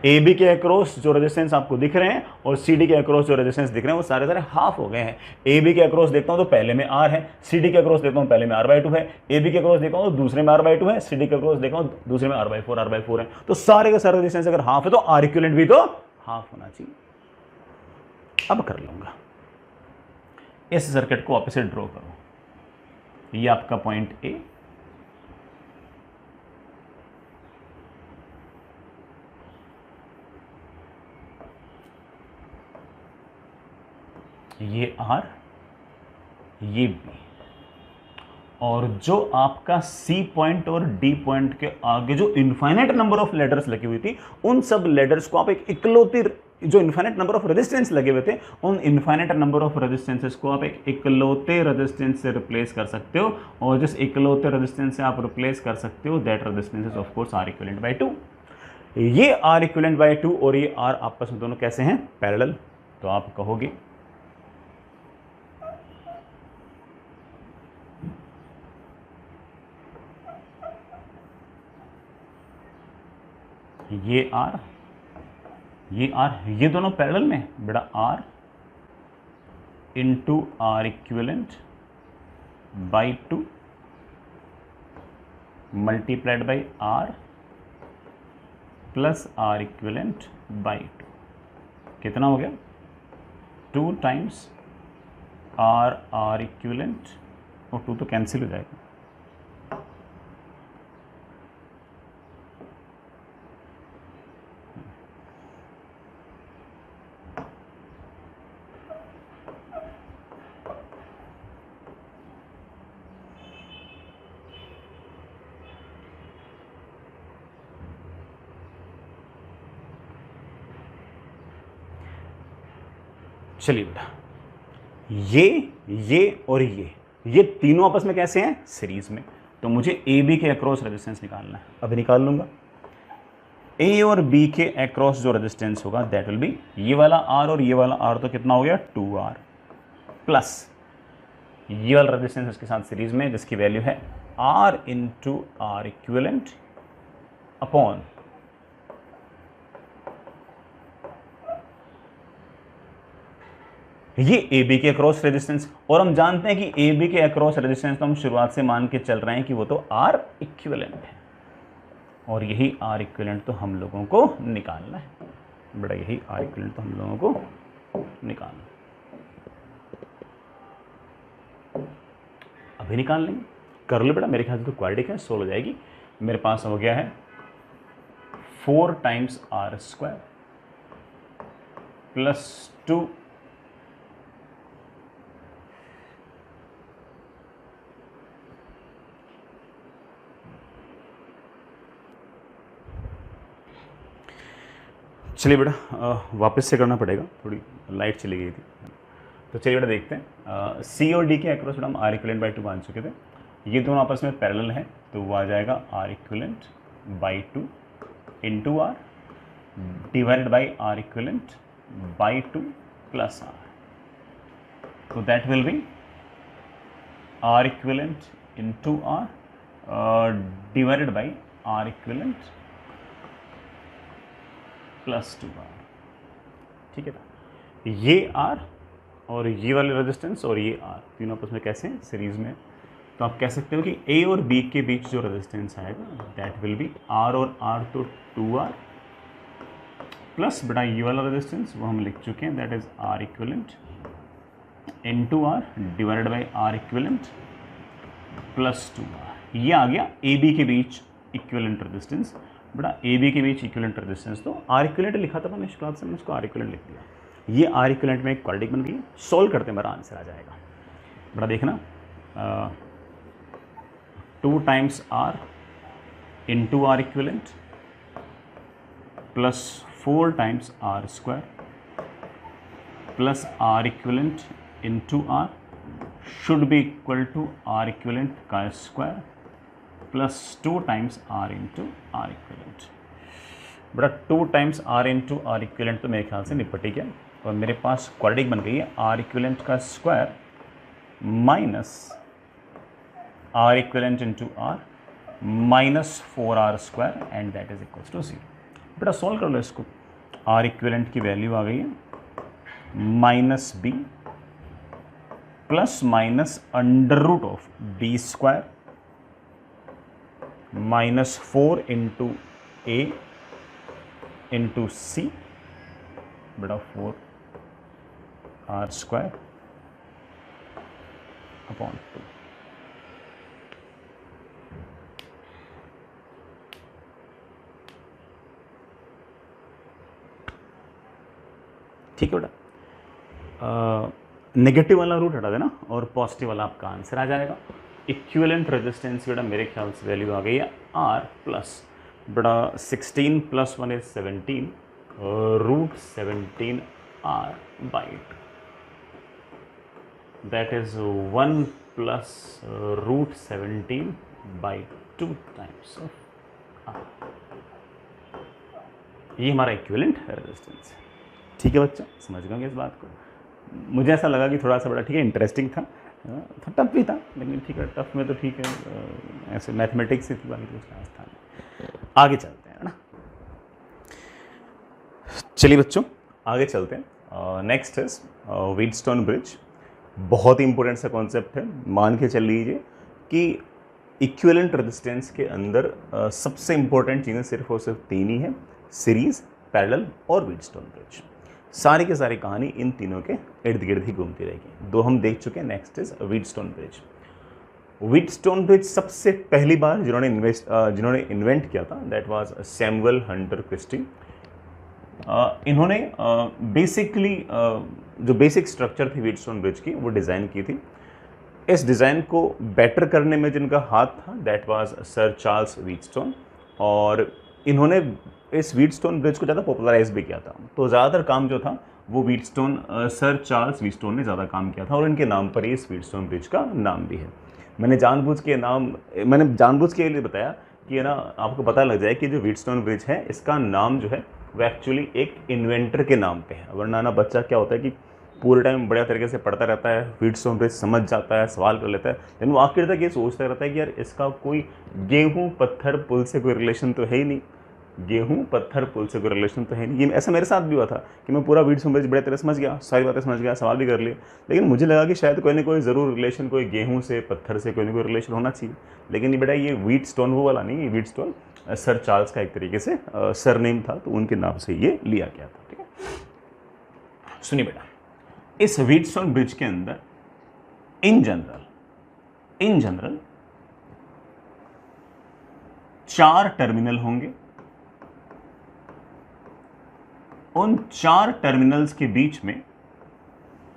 ए बी के अक्रॉस जो रेजिस्टेंस आपको दिख रहे हैं और सी डी के अक्रॉस जो रेजिस्टेंस दिख रहे हैं वो सारे सारे हाफ हो गए हैं। ए बी के अक्रॉस देखता हूं तो पहले में आर है, सी डी के अक्रॉस देखता हूं पहले में आर बाई टू है, ए बी के अक्रॉस देखता हूं तो दूसरे में आर बाई टू है, सी डी के अक्रॉस देखता हूं दूसरे में आर बाई फोर है। तो सारे का सारा रेजिस्टेंस अगर हाफ है तो आर इक्विवेलेंट भी तो हाफ होना चाहिए। अब कर लूंगा, इस सर्किट को वापस से ड्रॉ करो। ये आपका पॉइंट ए, ये आर, ये बी, और जो आपका सी पॉइंट और डी पॉइंट के आगे जो इनफाइनाइट नंबर ऑफ लेडर्स लगी हुई थी, उन सब लेडर्स को आप एक इकलौती, जो इनफाइनाइट नंबर ऑफ रेजिस्टेंस लगे हुए थे, उन इनफाइनाइट नंबर ऑफ रेजिस्टेंसेस को आप एक इकलौते रेजिस्टेंस से रिप्लेस कर सकते हो, और जिस इकलौते रेजिस्टेंस से आप रिप्लेस कर सकते हो that resistance is of course R equivalent by 2। ये आर इक्विवेलेंट बाय 2 और ये आर आपस में दोनों कैसे हैं? पैरेलल। तो आप कहोगे ये आर, ये आर, ये दोनों पैरेलल में बेटा R into R equivalent by 2 multiplied by R plus R equivalent by 2। कितना हो गया? 2 टाइम्स आर इक्विवेलेंट, और 2 तो कैंसिल हो जाएगा, चलिए बेटा, ये और ये तीनों आपस में कैसे हैं? सीरीज में। तो मुझे ए बी के अक्रॉस रेजिस्टेंस निकालना है, अभी निकाल लूंगा। ए और बी के अक्रॉस जो रेजिस्टेंस होगा दैट विल बी ये वाला आर और ये वाला आर, तो कितना हो गया? 2R प्लस ये वाला रेजिस्टेंस इसके साथ सीरीज में जिसकी वैल्यू है R into R equivalent upon ये ए बी के अक्रॉस रेजिस्टेंस। और हम जानते हैं कि ए बी के अक्रॉस रेजिस्टेंस तो हम शुरुआत से मान के चल रहे हैं कि वो तो आर इक्विवेलेंट है, और यही आर इक्विवेलेंट तो हम लोगों को निकालना है बेटा, यही आर इक्विवेलेंट तो हम लोगों को निकालना है। अभी निकाल लेंगे, कर लो बेटा, मेरे ख्याल से तो क्वाड्रेटिक है, सोल्व हो जाएगी। मेरे पास हो गया है 4 टाइम्स आर स्क्वायर प्लस 2 चलिए बेटा वापस से करना पड़ेगा, थोड़ी लाइट चली गई थी। तो चलिए बेटा देखते हैं, सी और डी के अक्रॉस बेटा हम आर इक्विवेलेंट बाई 2 मान चुके थे, ये दोनों आपस में पैरेलल हैं, तो वो आ जाएगा R equivalent by 2 into R divided by R equivalent by 2 plus R. तो that will be R equivalent into R divided by R equivalent plus 2R। ठीक है ना, ये R और ये वाले रेजिस्टेंस और ये R तीनों आपस में कैसे हैं? सीरीज में। तो आप कह सकते हो कि A और B के बीच जो रेजिस्टेंस आएगा दैट विल बी R और R तो 2R प्लस बेटा ये वाला रेजिस्टेंस वो हम लिख चुके हैं that is R equivalent into R divided by R equivalent plus 2R। ये आ गया A B के बीच इक्विवेलेंट रेजिस्टेंस। बेटा ए बी के बीच इक्विवेलेंट रेजिस्टेंस, तो आर इक्विवेलेंट लिखा था मैंने शुरुआत से, मैं उसको आर इक्विवेलेंट लिख दिया। ये आर इक्विवेलेंट में एक क्वाड्रेटिक बन गई, सॉल्व करते मेरा आंसर आ जाएगा। बेटा देखना 2 times R into R equivalent plus 4 times R square plus R equivalent into R should be equal to R equivalent का square plus 2 times R into R equivalent. बेटा 2 times R into R equivalent तो मेरे ख्याल से निपट ही गया, और मेरे पास क्वाड्रेटिक बन गई है आर इक्विवेलेंट का square minus R equivalent into R minus 4R square and that is equal to 0। बेटा सॉल्व कर लो इसको। आर इक्विवेलेंट की वैल्यू आ गई है -b plus minus under root of b square -4 into a into C बेटा 4r स्क्वायर अपॉन 2। ठीक है बेटा, नेगेटिव वाला रूट हटा देना और पॉजिटिव वाला आपका आंसर आ जाएगा। इक्विवेलेंट रेजिस्टेंस बेटा मेरे ख्याल से वैल्यू आ गई है r प्लस बेटा 16 + 1 = 17 √17r by 2, that is 1 plus √17 by 2 times of r। ये हमारा इक्विवेलेंट रेजिस्टेंस है। ठीक है बच्चा, समझ गए इस बात को। मुझे ऐसा लगा कि थोड़ा सा बड़ा ठीक है इंटरेस्टिंग था, टफ भी था, लेकिन ठीक है टफ में तो ठीक है, ऐसे मैथमेटिक्स से थी बाकी तो उसका स्थान। आगे चलते हैं ना, चलिए बच्चों आगे चलते हैं। Next is Wheatstone bridge. बहुत ही इंपॉर्टेंट सा कॉन्सेप्ट है। मान के चल लीजिए कि इक्विवेलेंट रेजिस्टेंस के अंदर सबसे इंपॉर्टेंट चीज़ें सिर्फ और सिर्फ तीन ही हैं, सीरीज, पैरेलल और व्हीटस्टोन ब्रिज। सारी की सारी कहानी इन तीनों के इर्द गिर्द ही घूमती रहेगी। दो हम देख चुके हैं, next is Wheatstone bridge. Wheatstone bridge सबसे पहली बार जिन्होंने इन्वेंट किया था that was Samuel Hunter Christie. इन्होंने बेसिकली जो बेसिक स्ट्रक्चर थी व्हीटस्टोन ब्रिज की वो डिज़ाइन की थी। इस डिज़ाइन को बेटर करने में जिनका हाथ था that was sir Charles Wheatstone, और इन्होंने इस व्हीटस्टोन ब्रिज को ज़्यादा पॉपुलराइज भी किया था। तो ज़्यादातर काम जो था वो सर चार्ल्स व्हीटस्टोन ने ज़्यादा काम किया था और इनके नाम पर ही इस व्हीटस्टोन ब्रिज का नाम भी है। मैंने जानबूझ के लिए बताया कि ना आपको पता लग जाए कि जो व्हीटस्टोन ब्रिज है इसका नाम जो है वो एक्चुअली एक इन्वेंटर के नाम पे है। वरना ना बच्चा क्या होता है कि पूरे टाइम बढ़िया तरीके से पढ़ता रहता है, व्हीटस्टोन ब्रिज समझ जाता है, सवाल कर लेता है, लेकिन वो आखिर तक ये सोचता रहता है कि यार इसका कोई गेहूँ पत्थर पुल से कोई रिलेशन तो है ही नहीं, गेहूँ पत्थर पुल से कोई रिलेशन तो है नहीं। ये ऐसा मेरे साथ भी हुआ था कि मैं पूरा व्हीटस्टोन ब्रिज बड़े तरह समझ गया, सारी बातें समझ गया, सवाल भी कर लिए, लेकिन मुझे लगा कि शायद कोई ना कोई ज़रूर रिलेशन, कोई गेहूँ से पत्थर से कोई ना कोई रिलेशन होना चाहिए। लेकिन ये बेटा ये व्हीटस्टोन वो वाला नहीं, ये व्हीटस्टोन सर चार्ल्स का एक तरीके से सरनेम था, तो उनके नाम से ये लिया गया था। ठीक है, सुनिए बेटा, इस व्हीटस्टोन ब्रिज के अंदर इन जनरल 4 टर्मिनल होंगे। उन 4 टर्मिनल्स के बीच में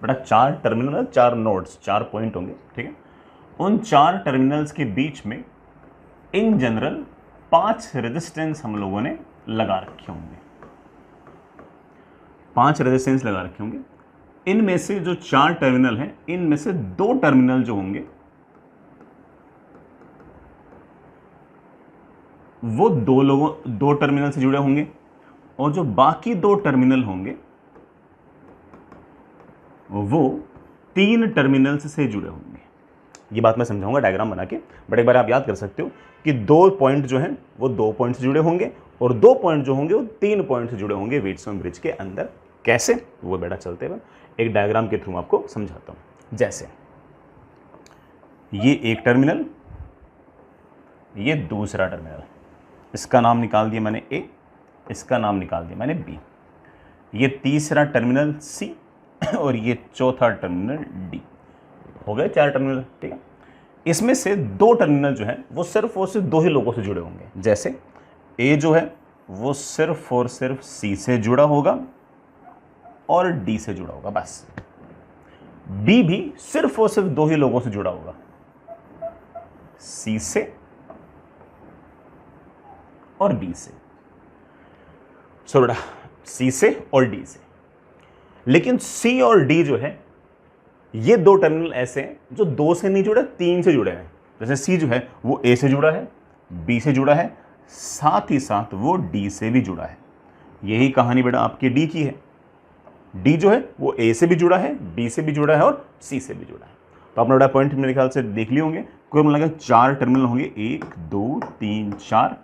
बेटा 4 टर्मिनल, 4 नोड्स, 4 पॉइंट होंगे। ठीक है, उन 4 टर्मिनल्स के बीच में इन जनरल 5 रेजिस्टेंस हम लोगों ने लगा रखे होंगे। 5 रेजिस्टेंस लगा रखे होंगे। इनमें से जो 4 टर्मिनल हैं, इनमें से 2 टर्मिनल जो होंगे वो 2 टर्मिनल से जुड़े होंगे, और जो बाकी 2 टर्मिनल होंगे वो 3 टर्मिनल्स से जुड़े होंगे। ये बात मैं समझाऊंगा डायग्राम बना के, बट एक बार आप याद कर सकते हो कि 2 पॉइंट जो हैं वो 2 पॉइंट से जुड़े होंगे, और 2 पॉइंट जो होंगे वो 3 पॉइंट से जुड़े होंगे व्हीटस्टोन ब्रिज के अंदर। कैसे, वो बेटा चलते हुए एक डायग्राम के थ्रू आपको समझाता हूं। जैसे ये एक टर्मिनल, ये दूसरा टर्मिनल, इसका नाम निकाल दिया मैंने ए, इसका नाम निकाल दिया मैंने बी, ये तीसरा टर्मिनल सी, और ये चौथा टर्मिनल डी। हो गए 4 टर्मिनल। ठीक है, इसमें से 2 टर्मिनल जो है वो सिर्फ और सिर्फ 2 ही लोगों से जुड़े होंगे। जैसे ए जो है वो सिर्फ और सिर्फ सी से जुड़ा होगा और डी से जुड़ा होगा, बस। बी भी सिर्फ और सिर्फ 2 ही लोगों से जुड़ा होगा, सी से और डी से। सो बेटा सी से और डी से। लेकिन सी और डी जो है ये 2 टर्मिनल ऐसे हैं जो 2 से नहीं जुड़े, 3 से जुड़े हैं। जैसे सी जो है वो ए से जुड़ा है, बी से जुड़ा है, साथ ही साथ वो डी से भी जुड़ा है। यही कहानी बेटा आपकी डी की है। डी जो है वो ए से भी जुड़ा है, बी से भी जुड़ा है और सी से भी जुड़ा है। तो आपने बेटा पॉइंट मेरे ख्याल से देख लिए होंगे। कोई मतलब 4 टर्मिनल होंगे, 1 2 3 4,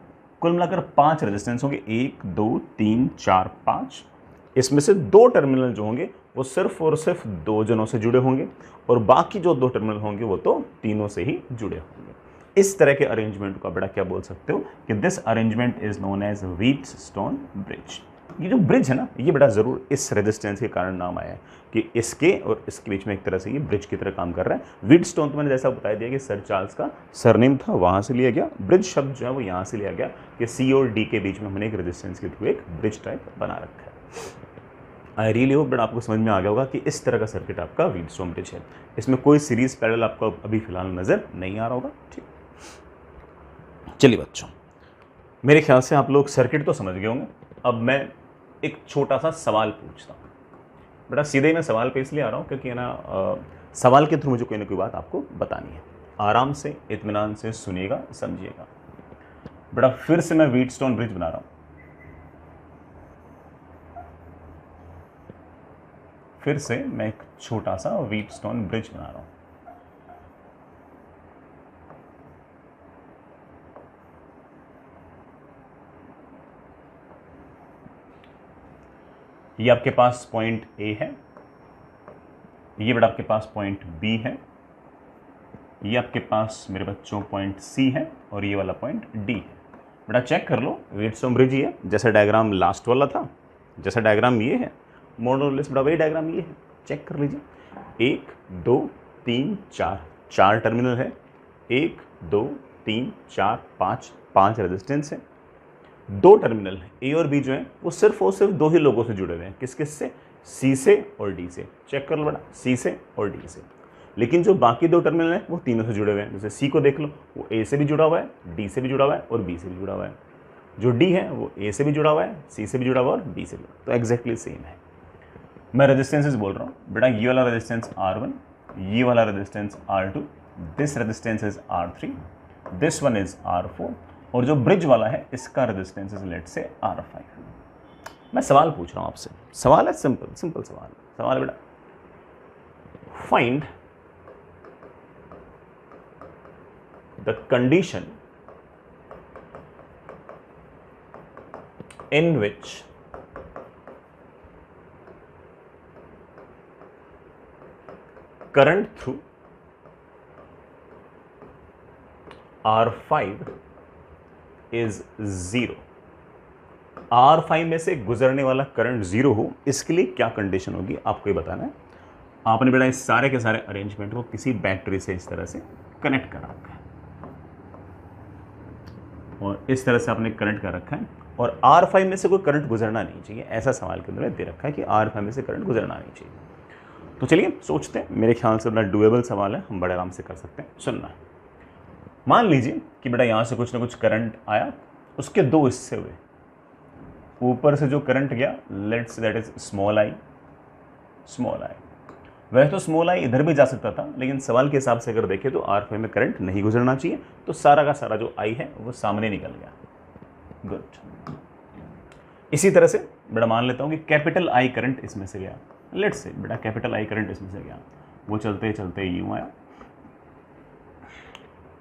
कुल मिलाकर 5 रेजिस्टेंस होंगे, 1 2 3 4 5। इसमें से 2 टर्मिनल जो होंगे वो सिर्फ और सिर्फ 2 जनों से जुड़े होंगे और बाकी जो 2 टर्मिनल होंगे वो तो तीनों से ही जुड़े होंगे। इस तरह के अरेंजमेंट को बेटा क्या बोल सकते हो कि this arrangement is known as Wheatstone bridge. ये जो ब्रिज है ना, ये बेटा जरूर इस रेजिस्टेंस के कारण नाम आया है कि इसके और इसके बीच में एक तरह से ये ब्रिज की तरह काम कर रहा है। व्हीटस्टोन तो मैंने जैसा बता दिया कि सर चार्ल्स का सरनेम था, वहां से लिया गया। ब्रिज शब्द जो है वो यहाँ से लिया गया कि सी और डी के बीच में हमने एक रेजिस्टेंस के थ्रू एक ब्रिज टाइप बना रखा है। आई रियली होप बट आपको समझ में आ गया होगा कि इस तरह का सर्किट आपका व्हीटस्टोन ब्रिज है। इसमें कोई सीरीज पैरेलल आपको अभी फिलहाल नजर नहीं आ रहा होगा। ठीक, चलिए बच्चों, मेरे ख्याल से आप लोग सर्किट तो समझ गए होंगे। अब मैं एक छोटा सा सवाल पूछता हूँ बेटा। सीधे ही मैं सवाल पे इसलिए आ रहा हूँ क्योंकि है ना, सवाल के थ्रू मुझे कोई ना कोई बात आपको बतानी है। आराम से इत्मीनान से सुनिएगा, समझिएगा बेटा। फिर से मैं व्हीटस्टोन ब्रिज बना रहा हूँ। फिर से मैं एक छोटा सा व्हीटस्टोन ब्रिज बना रहा हूं। ये आपके पास पॉइंट ए है, ये बेटा आपके पास पॉइंट बी है, ये आपके पास मेरे बच्चों पॉइंट सी है और ये वाला पॉइंट डी है। बेटा चेक कर लो, व्हीटस्टोन ब्रिज ये जैसा डायग्राम लास्ट वाला था, जैसा डायग्राम ये है, मोर और लेस बेटा वही डायग्राम ये है। चेक कर लीजिए, 1 2 3 4 4 टर्मिनल है, 1 2 3 4 5 5 रेजिस्टेंस है, 2 टर्मिनल है। ए और बी जो है वो सिर्फ और सिर्फ 2 ही लोगों से जुड़े हुए हैं। किस किस से? सी से और डी से। चेक कर लो बेटा, सी से और डी से। लेकिन जो बाकी 2 टर्मिनल हैं वो तीनों से जुड़े हुए हैं। जैसे सी को देख लो, वो ए से भी जुड़ा हुआ है, डी से भी जुड़ा हुआ है और बी से भी जुड़ा हुआ है। जो डी है वो ए से भी जुड़ा हुआ है, सी से भी जुड़ा हुआ है और बी से भी। तो एग्जैक्टली सेम है। मैं रेजिस्टेंसेस बोल रहा हूँ बेटा, ये वाला रेजिस्टेंस R1, ये वाला resistance R2, this resistance is R3, this one is R4 और जो ब्रिज वाला है इसका रेजिस्टेंस इज लेट से R5। मैं सवाल पूछ रहा हूँ आपसे, सवाल है सिंपल सिंपल सवाल। सवाल है बेटा, find the condition in which current through R5 is 0। R5 में से गुजरने वाला करंट 0 हो, इसके लिए क्या कंडीशन होगी आपको ये बताना है। आपने बेटा इस सारे के सारे अरेंजमेंट को किसी बैटरी से इस तरह से कनेक्ट कर रखा है और इस तरह से आपने कनेक्ट कर रखा है और R5 में से कोई करंट गुजरना नहीं चाहिए, ऐसा सवाल के अंदर दे रखा है कि R5 में से करंट गुजरना नहीं चाहिए। तो चलिए सोचते हैं, मेरे ख्याल से बड़ा डुएबल सवाल है, हम बड़े आराम से कर सकते हैं। सुनना, मान लीजिए कि बेटा यहाँ से कुछ ना कुछ करंट आया, उसके 2 हिस्से हुए। ऊपर से जो करंट गया, let's that is small I. वैसे तो स्मॉल आई इधर भी जा सकता था, लेकिन सवाल के हिसाब से अगर देखें तो R5 में करंट नहीं गुजरना चाहिए, तो सारा का सारा जो आई है वो सामने निकल गया। गुड। इसी तरह से बेटा मान लेता हूं कि कैपिटल आई करंट इसमें से गया। लेट्स से बेटा कैपिटल आई करंट इसमें से गया, वो चलते चलते यूं आया।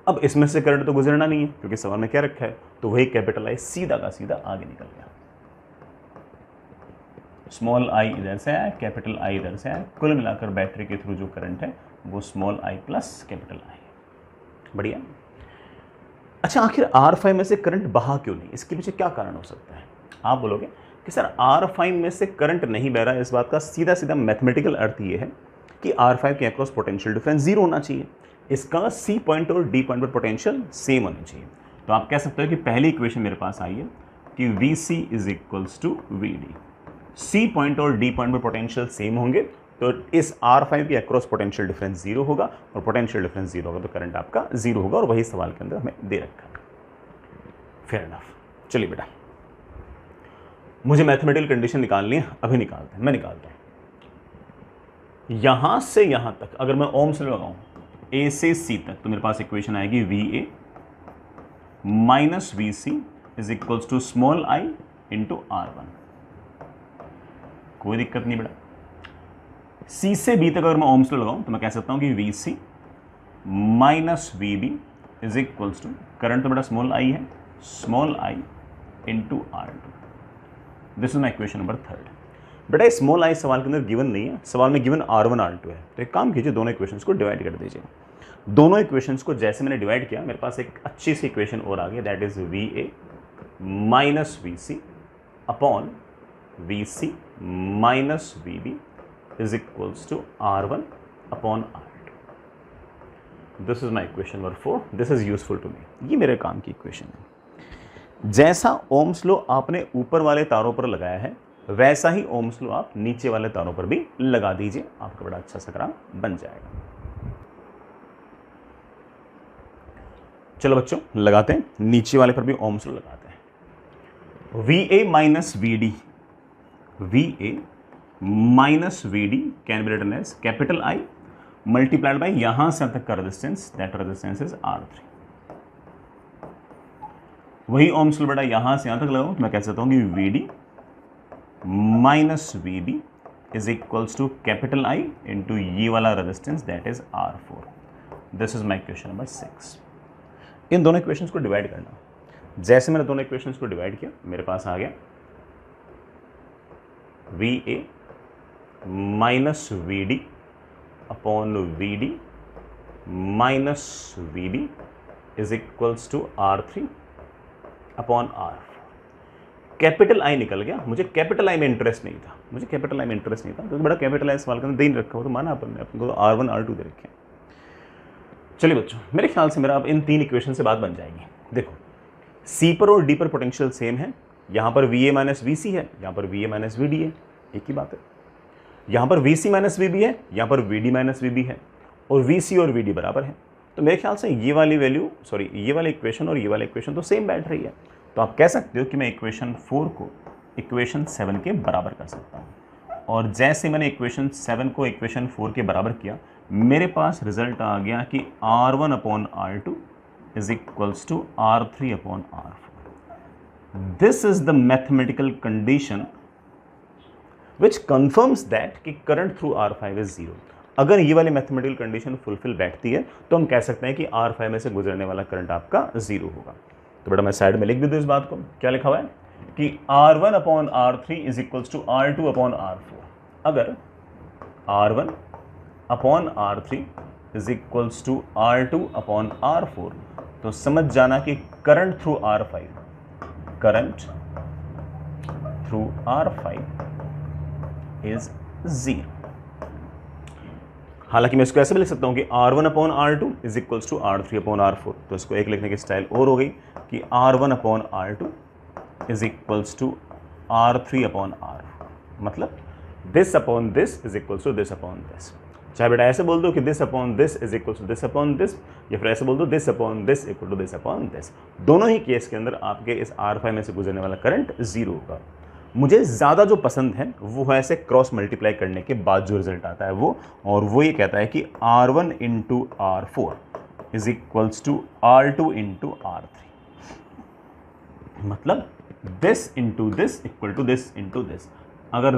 अब इसमें से करंट तो गुजरना नहीं है क्योंकि सवाल में क्या रखा है, तो वही कैपिटल आई सीधा का सीधा आगे निकल गया। स्मॉल आई इधर से आया, कैपिटल आई इधर से आया, कुल मिलाकर बैटरी के थ्रू जो करंट है वो small I plus capital I है। बढ़िया। अच्छा, आखिर R5 में से करंट बहा क्यों नहीं? इसके पीछे क्या कारण हो सकता है? आप बोलोगे कि सर R5 में से करंट नहीं बह रहा है, इस बात का सीधा सीधा मैथमेटिकल अर्थ ये है कि R5 के अक्रॉस पोटेंशियल डिफरेंस 0 होना चाहिए। इसका C पॉइंट और D पॉइंट पर पोटेंशियल सेम होनी चाहिए। तो आप कह सकते हो कि पहली इक्वेशन मेरे पास आई है कि VC is equals to VD। C point और D पॉइंट पर पोटेंशियल सेम होंगे तो इस R5 के अक्रॉस पोटेंशियल डिफरेंस 0 होगा और पोटेंशियल डिफरेंस 0 होगा तो करंट आपका 0 होगा और वही सवाल के अंदर हमें दे रखा है। Fair enough. चलिए बेटा, मुझे मैथमेटिकल कंडीशन निकालनी है, अभी निकालते हैं, मैं निकालता हूं। यहां से यहां तक अगर मैं ओम से लगाऊं A से C तक, तो मेरे पास इक्वेशन आएगी VA minus VC is equals to small I into R1। कोई दिक्कत नहीं बेटा। C से B तक अगर मैं ओम्स लगाऊं तो मैं कह सकता हूं कि VC minus VB is equals to, current तो बेटा स्मॉल I है, small I into R2। This is my equation number 3। बेटा स्मॉल आई सवाल के अंदर गिवन नहीं है, सवाल में गिवन R1 R2 है। तो एक काम कीजिए, दोनों इक्वेशंस को डिवाइड कर दीजिए। दोनों इक्वेशंस को जैसे मैंने डिवाइड किया, मेरे पास एक अच्छी सी इक्वेशन और आ गई, that is VA minus VC upon VC minus VB is equals to R1 upon R2। This is my equation number 4। This is useful to me. ये मेरे काम की इक्वेशन है। जैसा ओम्स लॉ आपने ऊपर वाले तारों पर लगाया है, वैसा ही ओम्स लॉ आप नीचे वाले तारों पर भी लगा दीजिए, आपका बड़ा अच्छा सा ग्राफ बन जाएगा। चलो बच्चों लगाते हैं, नीचे वाले पर भी ओम्स लॉ लगाते हैं। VA minus VD, VA minus VD can be written as capital I multiplied by यहां से तक का resistance, that resistance is R3। वही ओम्स लॉ बेटा यहां से यहां तक लगाऊं तो मैं कह सकता हूं कि VD minus VB is equals to capital I into ये वाला resistance, that is R4। This is my equation number 6। इन दोनों इक्वेशंस को डिवाइड करना। जैसे मैंने दोनों इक्वेशंस को डिवाइड किया, मेरे पास आ गया VA minus VD upon VD minus VB is equals to R3 upon R4। Capital I निकल गया, मुझे कैपिटल I में इंटरेस्ट नहीं था, क्योंकि बड़ा कैपिटल I सवाल के अंदर दे नहीं रखा हो, तो माना अपन को तो R1 R2 दे रखे हैं। चलिए बच्चों, मेरे ख्याल से मेरा अब इन 3 इक्वेशन से बात बन जाएगी। देखो C पर और D पर पोटेंशियल सेम है, यहाँ पर VA माइनस VC है, यहाँ पर VA माइनस VD है, एक ही बात है। यहाँ पर VC माइनस VB है, यहाँ पर VD माइनस VB है, और VC और VD बराबर है। तो मेरे ख्याल से ये वाली वैल्यू, सॉरी ये वाली इक्वेशन और ये वाली इक्वेशन तो सेम बैठ रही है। तो आप कह सकते हो कि मैं इक्वेशन 4 को इक्वेशन 7 के बराबर कर सकता हूँ। और जैसे मैंने इक्वेशन 7 को इक्वेशन 4 के बराबर किया, मेरे पास रिजल्ट आ गया कि R1 upon R2 is equals to R3 upon R4। This is the mathematical condition which confirms that कि करंट थ्रू R5 इज 0। अगर ये वाली मैथमेटिकल कंडीशन फुलफिल बैठती है तो हम कह सकते हैं कि R5 में से गुजरने वाला करंट आपका 0 होगा। तो बेटा मैं साइड में लिख भी दूँ इस बात को, क्या लिखा हुआ है कि R1 upon R3 is equals to R2 upon R4। अगर R1 upon R3 is equals to R2 upon R4 तो समझ जाना कि करंट थ्रू R5 इज 0। हालांकि मैं इसको ऐसे भी लिख सकता हूं कि R1 upon R2 is equals to R3 upon R4। तो इसको एक लिखने की स्टाइल और हो गई कि R1 upon R2 is equals to R3 upon R4। मतलब this upon this is equals to this upon this. चाहे बेटा ऐसे बोल दो कि this upon this is equals to this upon this, या फिर ऐसे बोल दो this upon this equal to this upon this. दोनों ही केस के अंदर आपके इस R5 में से गुजरने वाला करंट 0 होगा। मुझे ज़्यादा जो पसंद है वो है ऐसे क्रॉस मल्टीप्लाई करने के बाद जो रिजल्ट आता है वो, और वो ये कहता है कि R1 into R4 is equals to R2 into R3। मतलब this into this equal to this into this. अगर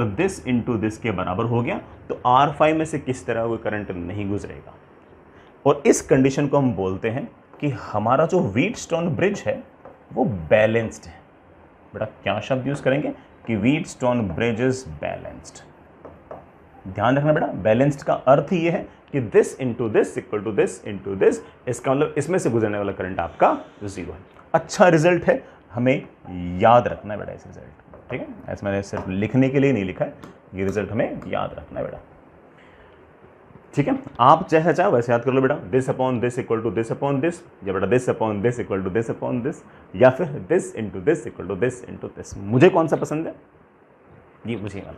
दिस इंटू दिस के बराबर हो गया तो R5 में से किस तरह कोई करंट नहीं गुजरेगा। और इस कंडीशन को हम बोलते हैं कि हमारा जो व्हीटस्टोन ब्रिज है वो बैलेंस्ड है। बेटा क्या शब्द यूज करेंगे कि व्हीटस्टोन ब्रिज इज बैलेंस्ड। ध्यान रखना बेटा, बैलेंस्ड का अर्थ ही ये है कि this into this equal to this into this, इसका मतलब इसमें से गुजरने वाला करंट आपका 0 है। अच्छा रिजल्ट है, हमें याद रखना है बेटा इस रिजल्ट, ठीक है। ऐसे मैंने सिर्फ लिखने के लिए नहीं लिखा है, ये रिजल्ट हमें याद रखना है बेटा, ठीक है। आप जैसा चाहो वैसे याद कर लो बेटा, this upon this equal to this upon this, या बेटा this upon this equal to this upon this, या फिर this into this equal to this into this. मुझे कौन सा पसंद है, ये मुझे याद